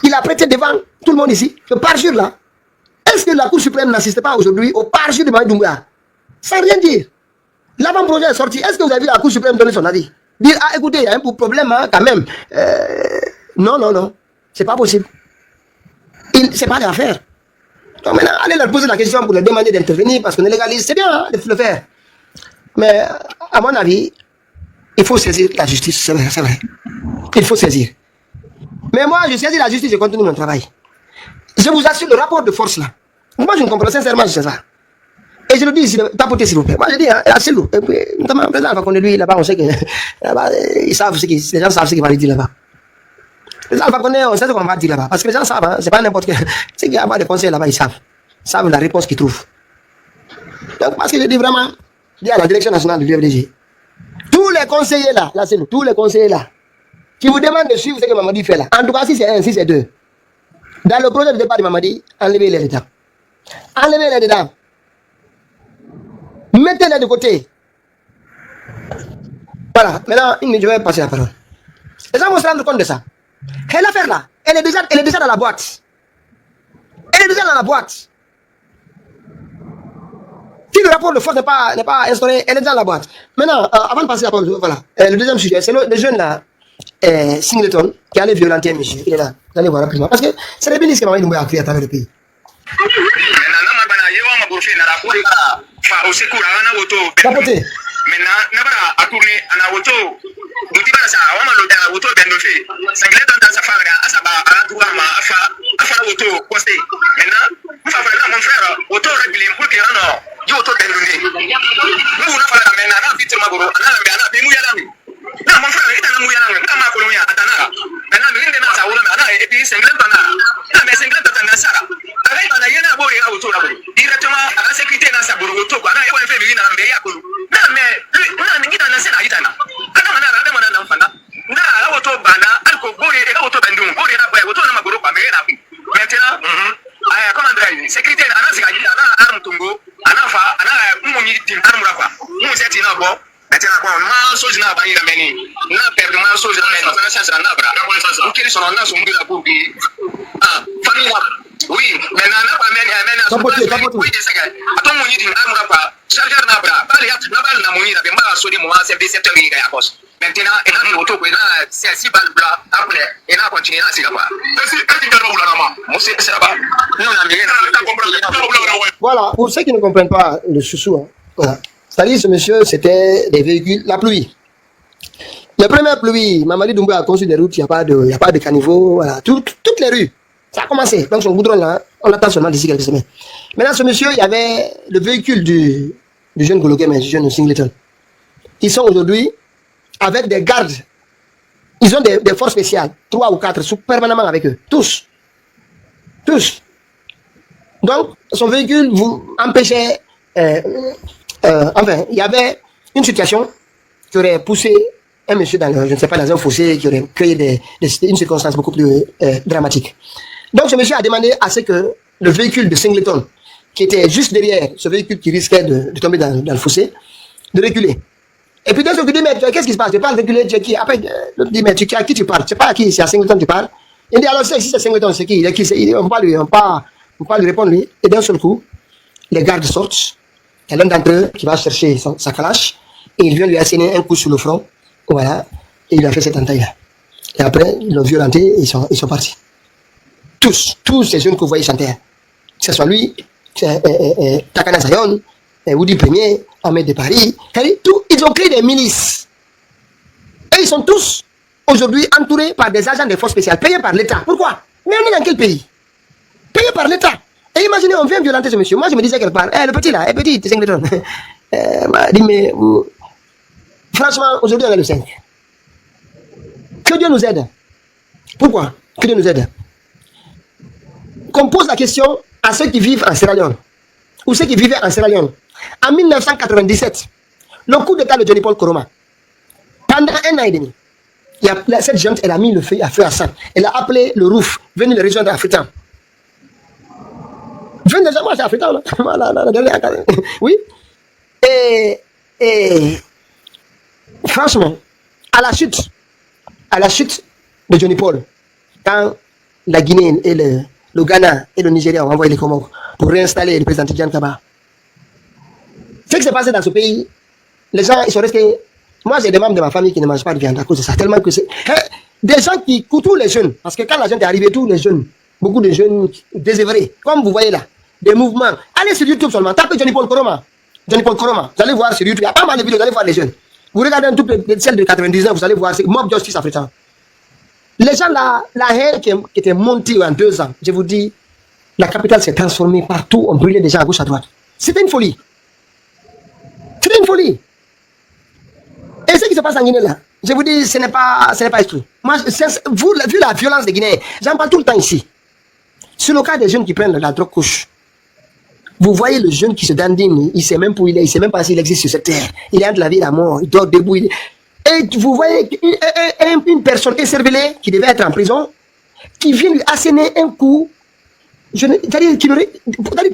qu'il a prêté devant tout le monde ici. Le parjure là. Est-ce que la Cour suprême n'assiste pas aujourd'hui au parjure de Mamadi Doumbouya? Sans rien dire. L'avant-projet est sorti. Est-ce que vous avez vu la Cour suprême donner son avis? Dire, ah écoutez, il y a un problème hein, quand même. Non. C'est pas possible. C'est pas l'affaire. Donc maintenant, allez leur poser la question pour leur demander d'intervenir parce qu'on est légaliste, c'est bien hein, de le faire. Mais à mon avis, il faut saisir la justice, c'est vrai, c'est vrai. Il faut saisir. Mais moi, je saisis la justice, je continue mon travail. Je vous assure, le rapport de force là, moi je ne comprends sincèrement, je sais ça. Et je le dis ici, tapotez s'il vous plaît. Moi je dis, hein, c'est lourd. Et puis, notamment, le président Alpha Condé, lui, là-bas, on sait que là-bas, ils savent ce les gens savent ce qu'il va lui dire là-bas. Le président Alpha Condé, on sait ce qu'on va dire là-bas. Parce que les gens savent, hein, c'est pas n'importe quel. Ceux qui ont des conseils là-bas, ils savent la réponse qu'ils trouvent. Donc, parce que je dis vraiment, je dis à la direction nationale du FDG, tous les conseillers là, c'est nous, tous les conseillers là, qui vous demandent de suivre ce que Mamadi fait là. En tout cas, si c'est un, si c'est deux. Dans le projet de départ de Mamadi, enlevez-les dedans. Enlevez-les dedans. Mettez-les de côté. Voilà, maintenant, je vais passer la parole. Les gens vont se rendre compte de ça. Et l'affaire là, elle est déjà dans la boîte. Elle est déjà dans la boîte. Si le rapport de force n'est pas instauré, elle est déjà dans la boîte. Maintenant, avant de passer la parole, voilà. Le deuxième sujet, c'est le jeune là, Singleton, qui allait violenter un monsieur. Il est là. Vous allez voir rapidement. Parce que c'est les bénis qui m'ont envoyé à crier à travers le pays. Tapoter. Maintenant, nabara a tourné en auto. Moutiba sa, on m'a l'autre en auto d'endoffé. Sanglé dans sa femme, asaba, à la douama, afa auto, posté. Maintenant, mon frère, auto réglé, pour qu'il en a, du auto d'endoffé. Nous, on a fait la mena, on a vite ma bourreau, on a la mena, mais mouillé. Non, mon frère, il est dans mouillé, on a ma colonia, à Tanara. Maintenant, l'une des nains, et puis Sanglé dans la, mais Sanglé dans la salle. Avec un aïe à bourrer à auto, directement à la sécurité dans sa bourreau, auto, on a fait une ambaye à Koulou. Oui, maintenant, voilà, pour ceux qui ne comprennent pas le chouchou, hein, voilà. C'est-à-dire, ce monsieur, c'était des véhicules, la pluie. La première pluie, Mamadi Doumbouya a conçu des routes, il n'y a pas de caniveau, voilà, toutes les rues. Ça a commencé. Donc, son goudron là, on l'attend seulement d'ici quelques semaines. Maintenant, ce monsieur, il y avait le véhicule du jeune Goloké, mais du jeune Singleton. Ils sont aujourd'hui avec des gardes. Ils ont des forces spéciales, 3 ou 4, permanemment avec eux. Tous. Donc, son véhicule vous empêchait. Enfin, il y avait une situation qui aurait poussé un monsieur dans un fossé, qui aurait créé une circonstance beaucoup plus dramatique. Donc, ce monsieur a demandé à ce que le véhicule de Singleton, qui était juste derrière ce véhicule qui risquait de tomber dans le fossé, de reculer. Et puis, d'un seul coup, il dit, mais qu'est-ce qui se passe? Tu parles de reculer, tu es qui? Après, l'autre dit, mais à qui tu parles? Tu sais pas à qui? C'est à Singleton tu parles? Il dit, alors, si c'est Singleton, c'est qui? Il est qui? On ne peut pas lui répondre, lui. Et d'un seul coup, les gardes sortent. Il y a l'un d'entre eux qui va chercher sa calache, et il vient lui asséner un coup sur le front. Voilà. Et il lui a fait cette entaille-là. Et après, ils l'ont violenté et ils sont partis. Tous ces jeunes que vous voyez chanter, que ce soit lui, Takana Sayon, Woody Premier, Ahmed de Paris, ils ont créé des milices. Et ils sont tous aujourd'hui entourés par des agents des forces spéciales, payés par l'État. Pourquoi? Mais on est dans quel pays? Payés par l'État. Et imaginez, on vient violenter ce monsieur. Moi, je me disais quelque part, le petit là, petit, c'est Singleton. Dit, mais franchement, aujourd'hui, on est le 5. Que Dieu nous aide. Pourquoi? Que Dieu nous aide. Qu'on pose la question à ceux qui vivent en Sierra Leone, ou ceux qui vivaient en Sierra Leone. En 1997, le coup d'état de Johnny Paul Koroma, pendant 1 an et demi, cette junte, elle a mis le feu à ça. Elle a appelé le ROUF, venez les rejoindre africains. Venez déjà, moi, c'est africain, là. Oui. Et franchement, à la chute de Johnny Paul, quand la Guinée et le Ghana et le Nigeria ont envoyé les Comores pour réinstaller le président Tidjane Kaba. Ce qui s'est passé dans ce pays, les gens, ils sont restés. Moi, j'ai des membres de ma famille qui ne mangent pas de viande à cause de ça, tellement que c'est. Des gens tous les jeunes, parce que quand la jeune est arrivée, tous les jeunes, beaucoup de jeunes désœuvrés, comme vous voyez là, des mouvements. Allez sur YouTube seulement, tapez Johnny Paul Koroma. Johnny Paul Koroma. Vous allez voir sur YouTube, il y a pas mal de vidéos, vous allez voir les jeunes. Vous regardez un tout celle de 99, vous allez voir, c'est Mob Justice Africain. Les gens là, la haine qui était montée en 2 ans, je vous dis, la capitale s'est transformée partout, on brûlait déjà à gauche, à droite. C'était une folie. C'était une folie. Et ce qui se passe en Guinée là, je vous dis, ce n'est pas exclu. Moi, vu la violence des Guinéens, j'en parle tout le temps ici. Sur le cas des jeunes qui prennent la drogue couche, vous voyez le jeune qui se dandine, il ne sait même pas où il est, il ne sait même pas s'il existe sur cette terre. Il est entre la vie et la mort, il dort debout. Et vous voyez une personne écervelée qui devait être en prison, qui vient lui asséner un coup.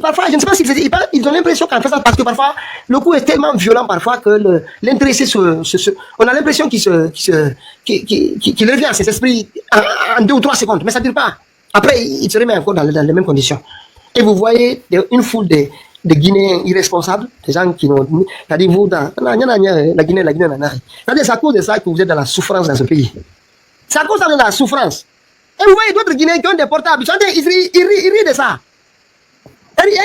Parfois, je ne sais pas s'ils ils ont l'impression qu'en faisant, parce que parfois, le coup est tellement violent parfois que l'intéressé on a l'impression qu'il revient à ses esprits en 2 ou 3 secondes, mais ça ne dure pas. Après, il se remet encore dans les mêmes conditions. Et vous voyez une foule de Guinéens irresponsables, des gens qui n'ont... C'est-à-dire, vous, la Guinée, c'est-à-dire, c'est à cause de ça que vous êtes dans la souffrance dans ce pays. C'est à cause de la souffrance. Et vous voyez d'autres Guinéens qui ont des portables, ils rient de ça. Il y a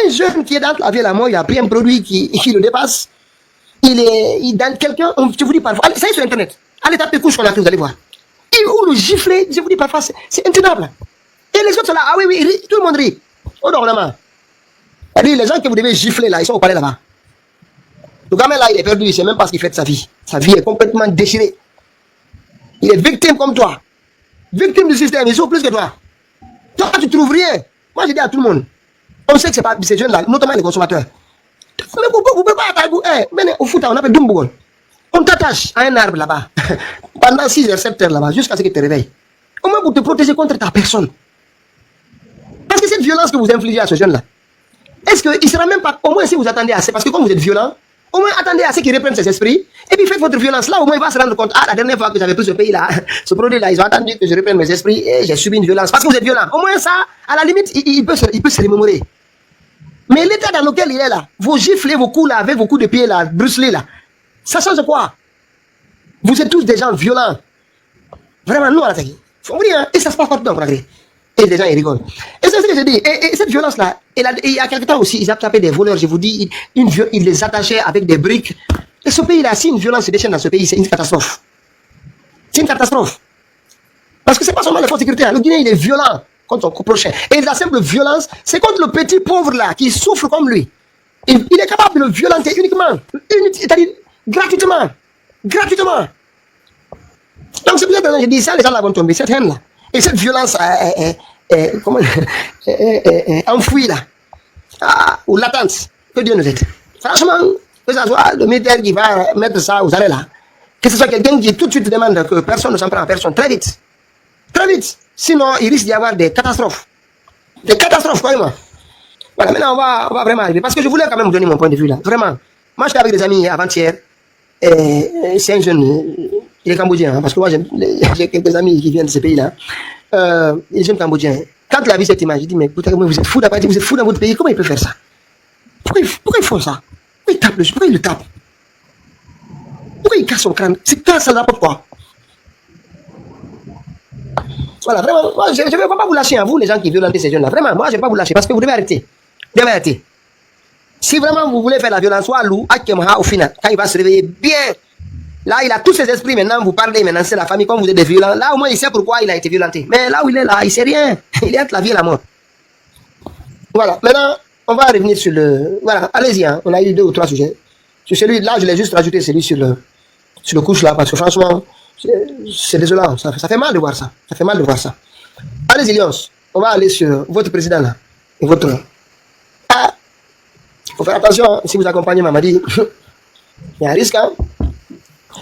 un jeune qui est dans la vie et la mort, il a pris un produit qui le dépasse. Dans quelqu'un, je vous dis parfois, ça est sur Internet. Allez taper couche qu'on a pris, vous allez voir. Ou le gifler, je vous dis parfois, c'est intenable. Et les autres sont là, ah oui, tout le monde rit. Oh non, vraiment. Les gens que vous devez gifler là, ils sont au palais là-bas. Le gamin là, il est perdu, il ne sait même pas ce qu'il fait de sa vie. Sa vie est complètement déchirée. Il est victime comme toi. Victime du système, ils sont plus que toi. Toi, tu ne trouves rien. Moi, je dis à tout le monde, on sait que ce n'est pas ces jeunes-là, notamment les consommateurs. Mais vous ne pouvez pas attaquer. Mais au foot, on appelle Dumbougol. On t'attache à un arbre là-bas, pendant 6 heures, 7 heures là-bas, jusqu'à ce que tu te réveilles. Au moins pour te protéger contre ta personne. Parce que cette violence que vous infligez à ce jeune-là, est-ce qu'il ne sera même pas, au moins si vous attendez assez, parce que comme vous êtes violent, au moins attendez assez qu'il reprenne ses esprits, et puis faites votre violence là, au moins il va se rendre compte, ah, la dernière fois que j'avais pris ce pays-là, ce produit-là, ils ont attendu que je reprenne mes esprits, et j'ai subi une violence, parce que vous êtes violent. Au moins ça, à la limite, il peut se remémorer. Mais l'état dans lequel il est là, vos gifles, vos coups là, avec vos coups de pied là, brucelés là, ça change quoi? Vous êtes tous des gens violents. Vraiment, nous, à la télé. Faut dire, hein, et ça se passe partout dans le Et les gens, ils rigolent. Et c'est ce que je dis. Et cette violence-là, il y a quelque temps aussi, ils attrapaient des voleurs, je vous dis, ils les attachaient avec des briques. Et ce pays-là, si une violence se déchaîne dans ce pays, c'est une catastrophe. C'est une catastrophe. Parce que c'est pas seulement les forces sécuritaires. Le Guinéen, il est violent contre son prochain. Et la simple violence, c'est contre le petit pauvre là, qui souffre comme lui. Il est capable de le violenter uniquement, c'est-à-dire gratuitement. Gratuitement. Donc c'est pour ça que je dis ça, les gens là vont tomber, cette haine là. Et cette violence est enfouie là. Ou latente. Que Dieu nous aide. Franchement, que ce soit le militaire qui va mettre ça aux arrêts là. Que ce soit quelqu'un qui tout de suite demande que personne ne s'en prend à personne. Très vite. Très vite. Sinon, il risque d'y avoir des catastrophes. Des catastrophes, croyez-moi. Voilà, maintenant on va vraiment arriver. Parce que je voulais quand même vous donner mon point de vue là. Vraiment. Moi j'étais avec des amis avant-hier. C'est un jeune, il est cambodgien, hein, parce que moi j'ai quelques amis qui viennent de ce pays-là. Il est jeune cambodgien. Quand il a vu cette image, il dit, mais putain, vous êtes fou dans votre pays, comment il peut faire ça? Pourquoi ils font ça? Pourquoi il le tape? Pourquoi il casse son crâne? C'est quand ça n'importe quoi? Voilà, vraiment, moi, je ne vais pas vous lâcher, hein, vous les gens qui violentent ces jeunes-là. Vraiment, moi je ne vais pas vous lâcher, parce que vous devez arrêter. Vous devez arrêter. Si vraiment vous voulez faire la violence, soit Lou, au final, quand il va se réveiller bien, là il a tous ses esprits, maintenant vous parlez, maintenant c'est la famille, comme vous êtes des violents, là au moins il sait pourquoi il a été violenté. Mais là où il est là, il sait rien, il est entre la vie et la mort. Voilà, maintenant on va revenir sur le... Voilà, allez-y, hein. On a eu 2 ou 3 sujets. Sur celui-là, je l'ai juste rajouté, celui sur le couche là, parce que franchement, c'est désolant, ça fait mal de voir ça, ça fait mal de voir ça. Allez-y Lyons, on va aller sur votre président là, et votre... Il faut faire attention, hein, si vous accompagnez Mamadi, il y a un risque. Hein?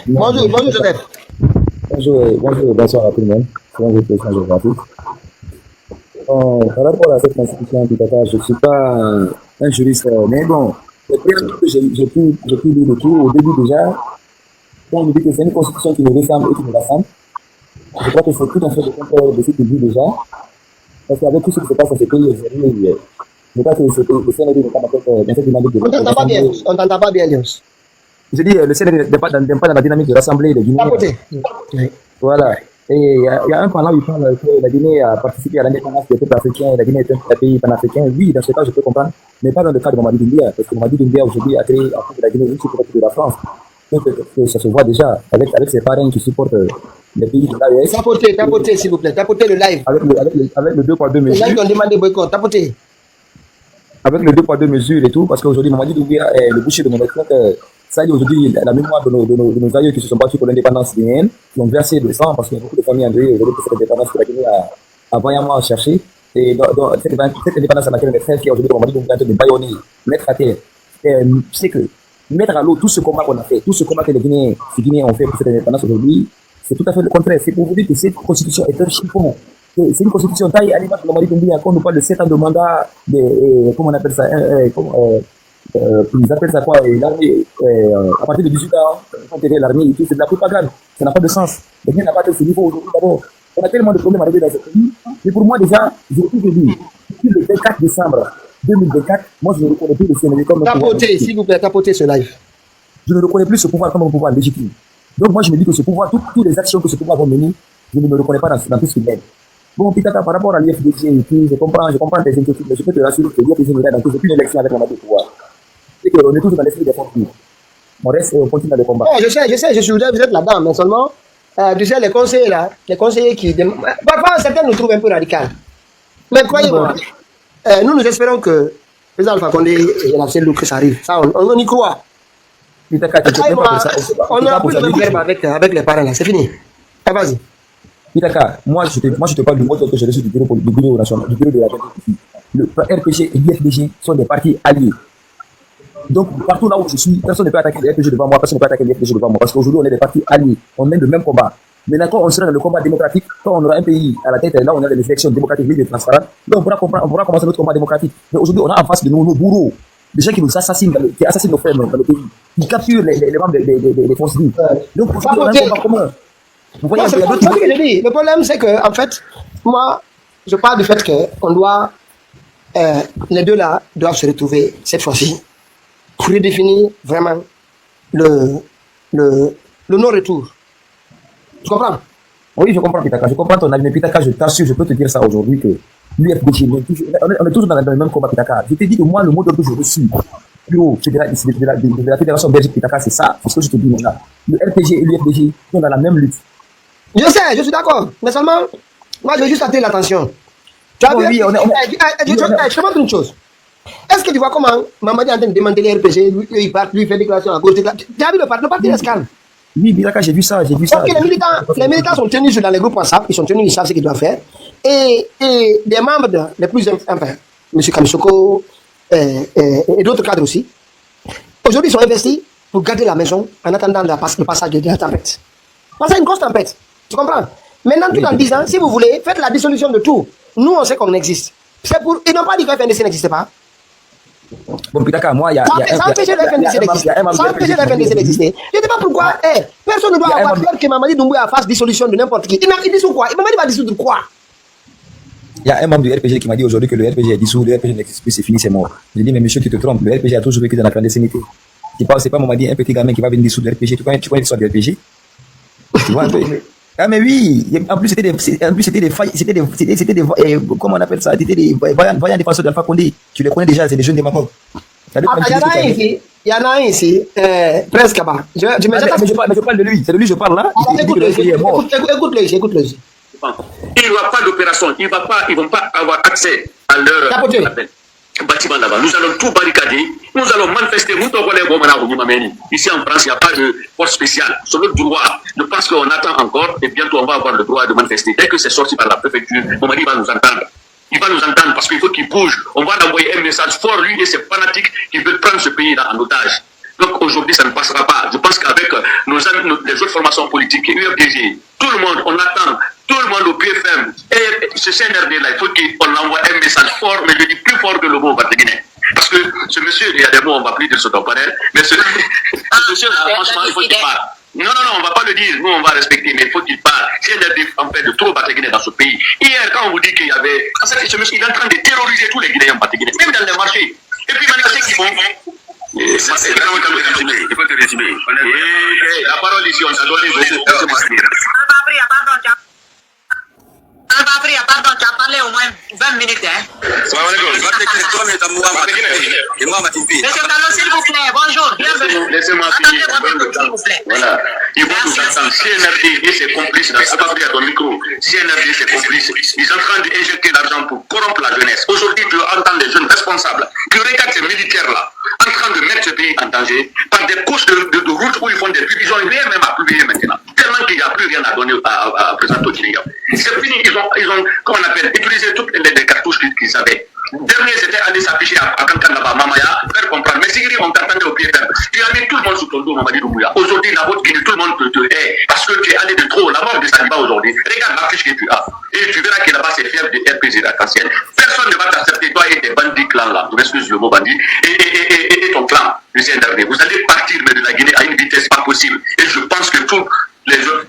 Bonjour Joseph. Bonjour, bonsoir à tout le monde. Bonjour, président géographique. Par rapport à cette constitution, je ne suis pas un juriste, mais bon, j'ai pu lire le tout au début déjà. On me dit que c'est une constitution qui me ressemble et qui me rassemble. Je crois que c'est tout un fait de comprendre de ce début déjà. Parce qu'avec tout ce qui se passe dans ce pays aujourd'hui, je crois que le CND n'est pas dans cette dynamique de... On t'entend pas bien, Lyons. Je dis, le CND n'est pas dans la dynamique de rassembler les Guinéens. Oui. Voilà. Et il y a un pendant où il parle que la Guinée a participé à l'indépendance des peuples africains, la Guinée est un pays panafricain. Oui, dans ce cas, je peux comprendre, mais pas dans le cas de Mamadi Doumbouya, parce que Mamadi Doumbouya aujourd'hui a créé à cause de la Guinée une sous-partie de la France. Donc, ça se voit déjà avec ses parrains qui supportent les pays de l'AES. Tapotez, s'il vous plaît, tapotez le live. Avec le 2 poids 2 mesures. Les gens qui ont demandé boycott, tapotez. Avec le 2 poids 2 mesures et tout, parce qu'aujourd'hui, Mamadi Doumbouya est le boucher de mon éclat. Ça y est, aujourd'hui, la mémoire de nos aïeux qui se sont battus pour l'indépendance guinéenne, qui ont versé le sang, parce qu'il y a beaucoup de familles endeuillées aujourd'hui pour cette indépendance que la Guinée a vaillamment cherché. Et dans cette indépendance à laquelle on est très fiers aujourd'hui, on va dire de baïonner, mettre à terre, c'est que mettre à l'eau tout ce combat qu'on a fait, tout ce combat que les Guinéens ont fait pour cette indépendance aujourd'hui, c'est tout à fait le contraire. C'est pour vous dire que cette constitution est un chiffon. C'est une constitution taille à l'image de Mamadi Doumbouya, quand on nous parle de 7 ans de mandat, comment on appelle ça, ils appellent ça quoi, l'armée, à partir de 18 ans, intégrer l'armée et tout, c'est de la propagande, ça n'a pas de sens. Le bien n'a pas atteint ce niveau aujourd'hui d'abord. On a tellement de problèmes à régler dans ce pays, mais pour moi déjà, j'ai tout dit, depuis le 24 décembre 2024, moi je ne reconnais plus le CNL comme un pouvoir. Tapotez, s'il vous plaît, tapotez ce live. Je ne reconnais plus ce pouvoir comme un pouvoir légitime. Donc moi je me dis que ce pouvoir, toutes les actions que ce pouvoir va mener, je ne me reconnais pas dans tout ce qu'il mène. Bon, Pitaka, par rapport à l'IFDG, je comprends tes inquiétudes, mais je peux te rassurer que l'IFDG n'est dans aucune élection avec Mamadi pouvoir. C'est qu'on est tous dans l'esprit des fonds. On reste et on continue dans le combat. Oh, je sais, je suis là, vous êtes là-dedans, mais seulement, tu sais, les conseillers là, les conseillers qui... Parfois, certains nous trouvent un peu radicaux. Mais croyez-moi, nous espérons que le président Alpha Condé et la seule que ça arrive. Ça, on y croit. Pitaka, on aura plus de même verbe avec les parents là, c'est fini. Ah, vas-y. Pitaka, moi je te parle du mot que j'ai reçu du bureau national, du bureau de la GDP. Le RPG et l'IFDG sont des partis alliés. Donc, partout là où je suis, personne ne peut attaquer les RPG devant moi, personne ne peut attaquer les RPG devant moi, parce qu'aujourd'hui, on est des partis alliés, on mène le même combat. Maintenant, quand on sera dans le combat démocratique, quand on aura un pays à la tête, là, on a des élections démocratiques libres et transparentes, là, on pourra commencer notre combat démocratique. Mais aujourd'hui, on a en face de nous nos bourreaux, des gens qui nous assassinent, qui assassinent nos frères dans le pays, qui capturent les membres des forces vives. Donc, aujourd'hui, on a un combat commun. Vous voyez, il y a d'autres... Le problème, c'est que, en fait, moi, je parle du fait qu'on doit, les deux là, doivent se retrouver cette fois-ci, pour redéfinir vraiment le non-retour. Tu comprends? Oui, je comprends, Pitaka. Je comprends ton avis. Mais Pitaka, je t'assure, je peux te dire ça aujourd'hui que l'UFDG, on est tous dans le même combat, Pitaka. Je te dis que moi, le mot d'ordre que je reçu, plus haut, de la Fédération Belgique, Pitaka, c'est ça. C'est ce que je te dis maintenant. Le RPG et l'UFDG sont dans la même lutte. Je sais, je suis d'accord. Mais seulement, moi, je veux juste attirer l'attention. Tu as vu? Je te montre une chose. Est-ce que tu vois comment Mamadi est en train de démanteler RPG, lui, il part, lui, il fait déclaration à gauche. Tu as vu le parti Rescalme? Oui, Pitaka, j'ai vu ça. Donc, les militants sont tenus dans les groupes WhatsApp, ils sont tenus, ils savent ce qu'ils doivent faire. Et des membres, les plus enfin, M. Kamisoko et d'autres cadres aussi, aujourd'hui, ils sont investis pour garder la maison en attendant le passage de la tempête. C'est une grosse tempête, tu comprends? Maintenant, tout en disant, si vous voulez, faites la dissolution de tout. Nous, on sait qu'on existe. C'est pour... Ils n'ont pas dit que FNDC n'existait pas. Bon, Pitaka, moi, il y a... Ça empêche le FNDC d'exister. Ça empêche le FNDC d'exister. Je ne sais pas pourquoi. Personne ne doit avoir peur que Mamadi Doumbouya fasse dissolution de n'importe qui. Il dissout quoi? Mamadi va dissoudre quoi? Il y a un membre du RPG qui m'a dit aujourd'hui que le RPG est dissous, le RPG n'existe plus, c'est fini, c'est mort. J'ai dit, mais monsieur, tu te trompes, le RPG a toujours vécu dans la clandestinité. C'est pas Mamadi, un petit gamin qui va venir dissoudre le RPG. Tu connais l'histoire du RPG? Tu vois un peu? Ah mais oui, en plus c'était des comment on appelle ça, c'était des voyants défenseurs d'Alpha Condé. Tu les connais déjà, c'est des jeunes démagogues. Il y en a un ici, presque là-bas. Mais je parle de lui, c'est de lui que je parle là. Écoute-le. Il n'y aura pas d'opération, ils ne vont pas avoir accès à leur bâtiment là-bas. Nous allons tout barricader, nous allons manifester. Ici en France, il n'y a pas de force spéciale. C'est notre droit. Je pense qu'on attend encore et bientôt on va avoir le droit de manifester. Dès que c'est sorti par la préfecture, Mamadi va nous entendre. Il va nous entendre parce qu'il faut qu'il bouge. On va envoyer un message fort, lui et ses fanatiques qui veulent prendre ce pays là en otage. Donc aujourd'hui, ça ne passera pas. Je pense qu'avec les autres formations politiques, UFDG, tout le monde, on attend, tout le monde au BFM, et ce CNRD là, il faut qu'on envoie un message fort, mais je dis plus fort que le mot Guinée. Parce que ce monsieur, il y a des mots, on ne va plus dire ce temporaire, mais ce monsieur là, franchement, il faut qu'il parle. Non, on ne va pas le dire, nous on va respecter, mais il faut qu'il parle. CNRD en fait de trop Guinée dans ce pays. Hier, quand on vous dit qu'il y avait. Ce monsieur, il est en train de terroriser tous les Guinéens Guinée, même dans les marchés. Et puis maintenant, c'est qu'ils font. Il faut te résumer. La parole ici, on t'a donné. Pardon, tu as parlé au moins 20 minutes. Hein. Monsieur Talon, s'il vous plaît, bonjour, bienvenue. Laissez-moi finir. Voilà. Il faut nous entendre. Si NFD et ses complices, c'est pas pris à ton micro, si NFD et ses complices, ils sont en train d'injecter l'argent pour corrompre la jeunesse. Aujourd'hui, tu entends les jeunes responsables qui regardent ces militaires-là en train de mettre ce pays en danger par des couches de route où ils font des pubs. Ils n'ont rien même à publier maintenant. Tellement qu'il n'y a plus rien à donner à présenter au Guinéens. C'est fini. Ils ont, comment on appelle, utilisé toutes les cartouches qu'ils avaient. Dernier, c'était aller s'afficher à Kankanaba, Mamaya, faire comprendre. Mais si on t'attendait au pied ferme, tu as mis tout le monde sous ton dos, Mamadi Doumbouya. Aujourd'hui, la haute Guinée, tout le monde te hait parce que tu es allé de trop. La mort de Saliba aujourd'hui, regarde l'affiche que tu as. Et tu verras que là-bas, c'est fier de RPG d'arc-en-ciel. Personne ne va t'accepter, toi et tes bandits clans là. Je m'excuse le mot bandit. Et ton clan, le CNRD. Vous allez partir mais de la Guinée à une vitesse pas possible. Et je pense que tous les autres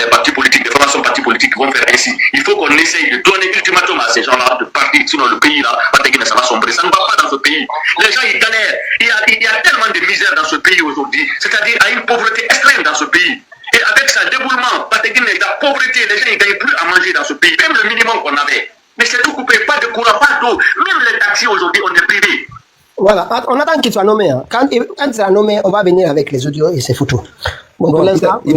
partis politiques, les formations partis politiques vont faire ainsi. Il faut qu'on essaye de donner ultimatum à ces gens-là de partir, sinon le pays là, ça va sombrer. Ça ne va pas dans ce pays. Les gens, ils galèrent. Il y a tellement de misère dans ce pays aujourd'hui, c'est-à-dire à une pauvreté extrême dans ce pays. Et avec ça, déboulement, la pauvreté, les gens, ils ne gagnent plus à manger dans ce pays. Même le minimum qu'on avait. Mais c'est tout coupé, pas de courant, pas d'eau. Même les taxis aujourd'hui, on est privés. Voilà, on attend qu'il soit nommé. Hein. Quand il sera nommé, on va venir avec les audios et c'est foutu. Bon, pour l'instant, ils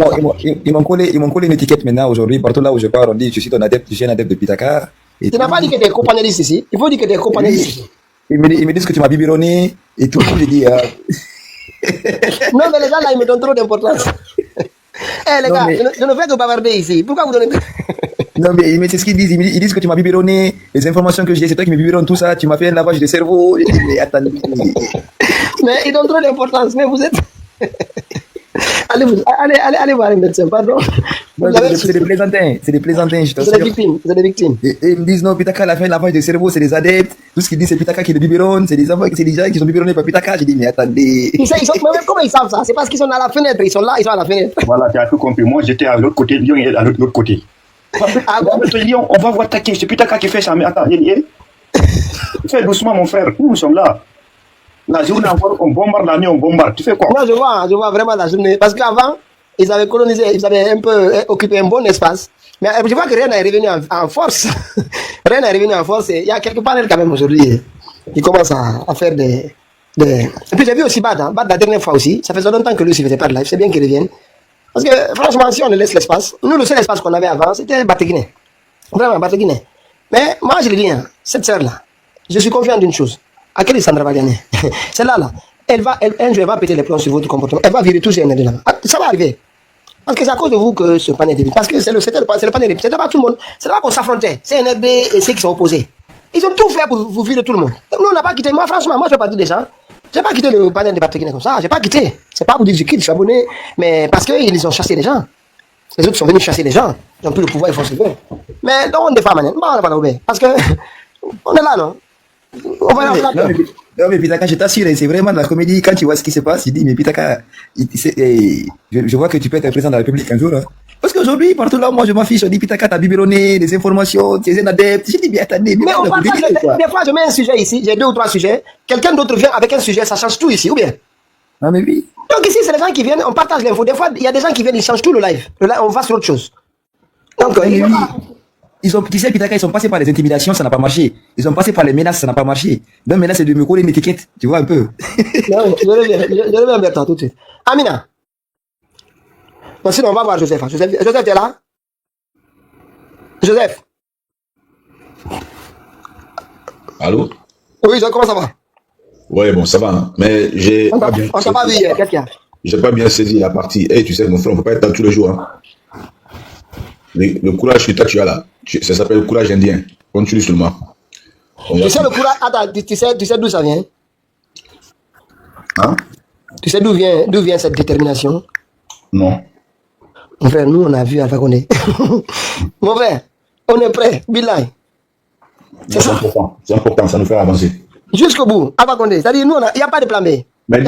m'ont collé une étiquette maintenant aujourd'hui. Partout là où je pars, on dit je suis un adepte de Pitaka. Tu n'as pas dit que tu es co-panéliste ici. Il faut dire que tu es co-panéliste ici. Ils me disent que tu m'as biberonné et tout. J'ai dit. Non, mais les gens là, ils me donnent trop d'importance. Les gars, je ne fais que bavarder ici. Pourquoi vous donnez. Non, mais c'est ce qu'ils disent. Ils disent que tu m'as biberonné. Les informations que j'ai, c'est toi qui me biberonne tout ça. Tu m'as fait un lavage de cerveau. Mais attendez. Mais ils donnent trop d'importance. Mais vous êtes. Allez voir un médecin, pardon. C'est des plaisantins. C'est des plaisantins, je t'assure. C'est des victimes. Et ils me disent non, Pitaka, à la fin, lavage de cerveau, c'est des adeptes. Tout ce qu'ils disent, c'est Pitaka qui est le biberonne. C'est des gens qui sont biberonnés par Pitaka. J'ai dit, mais attendez. Comment ils savent ça? C'est parce qu'ils sont à la fenêtre. Ils sont là, ils sont à la fenêtre. Voilà, tu as tout compris. Moi, j'étais à l'autre côté. Lyon est à l'autre côté. Lyon, on va voir Také. C'est Pitaka qui fait ça. Mais attends, fais doucement, mon frère. Nous sommes là. La journée, on bombarde, la nuit, on bombarde. Tu fais quoi? Moi, je vois vraiment la journée. Parce qu'avant, ils avaient colonisé, ils avaient un peu occupé un bon espace. Mais je vois que rien n'est revenu en force. Rien n'est revenu en force. Il y a quelques panels quand même aujourd'hui. Ils commencent à faire des... Et puis j'ai vu aussi Bad. Bad la dernière fois aussi. Ça faisait longtemps que lui, il ne faisait pas de live. C'est bien qu'il revienne. Parce que franchement, si on le laisse l'espace, nous, le seul espace qu'on avait avant, c'était Bateguiné. Vraiment, Bateguiné. Mais moi, je le dis, hein, cette sœur-là, je suis confiant d'une chose. À quelle Sandra Valiané? Celle-là, un jour, elle va péter les plombs sur votre comportement. Elle va virer tous ces ND là. Ça va arriver. Parce que c'est à cause de vous que ce panel est. Parce que c'est le panel. C'était pas tout le monde. C'est là qu'on s'affrontait. C'est NRD et ceux qui sont opposés. Ils ont tout fait pour vous virer tout le monde. Nous, on n'a pas quitté. Moi, franchement, moi, je fais partie des gens. Je n'ai pas quitté le panel de Patrick comme ça. Je n'ai pas quitté. C'est pas pour dire que je quitte, je suis abonné. Mais parce qu'ils ont chassé les gens. Les autres sont venus chasser les gens. Ils n'ont plus le pouvoir, ils font ce qu'ils veulent. Mais donc, on défend maintenant. Bon, on va l'obéir. Parce que, on est là, non? On va non, mais Pitaka, je t'assure, c'est vraiment de la comédie. Quand tu vois ce qui se passe, il dit, mais Pitaka, je vois que tu peux être président de la République un jour. Hein. Parce qu'aujourd'hui, partout là, moi, je m'affiche, on dit, Pitaka, t'as biberonné, des informations, tu es un adepte. Je dis, mais attendez, mais on partage, des fois, je mets un sujet ici, j'ai 2 ou 3 sujets, quelqu'un d'autre vient avec un sujet, ça change tout ici, ou bien? Ah, mais oui. Donc ici, c'est les gens qui viennent, on partage l'info. Des fois, il y a des gens qui viennent, ils changent tout le live. On va sur autre chose. Donc, tu sais, Pitaka, ils sont passés par les intimidations, ça n'a pas marché. Ils sont passés par les menaces, ça n'a pas marché. Donc maintenant, c'est de me coller une étiquette, tu vois un peu. Non, je reviens vers toi tout de suite. Amina. Bon, sinon, on va voir Joseph. Joseph, t'es là? Joseph. Allô? Oui, comment ça va? Ouais, bon, ça va. Hein. Mais j'ai. On t'a pas vu hier, qu'est-ce qu'il y a? J'ai pas bien saisi la partie. Hey, tu sais, mon frère, on peut pas être là tous les jours. Hein. Le courage que toi tu as là, ça s'appelle le courage indien. Continue seulement. Tu sais le courage, attends, tu sais d'où ça vient? Hein? Tu sais d'où vient cette détermination? Non. Mon frère, nous on a vu Alpha Condé. Mon frère, on est prêt, Bilal. C'est important, ça nous fait avancer. Jusqu'au bout, Alpha Condé. C'est-à-dire, nous, il n'y a pas de plan B. Mais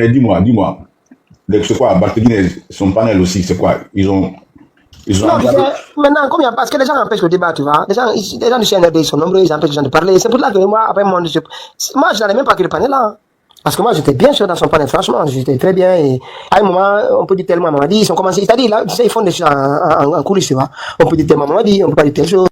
dis-moi, c'est quoi, Barthélémy, son panel aussi, c'est quoi? Ils ont non, maintenant, parce que les gens empêchent le débat, tu vois. Les gens du CNRD sont nombreux, ils empêchent les gens de parler. C'est pour ça que moi, après, moi, je n'avais même pas que le panel là. Parce que moi, j'étais bien sûr dans son panel, franchement, j'étais très bien. Et à un moment, on peut dire tellement Mamadi, ils ont commencé, c'est-à-dire là, tu sais, ils font des choses en coulisses, tu vois. On peut dire tellement Mamadi, on peut pas dire telle chose.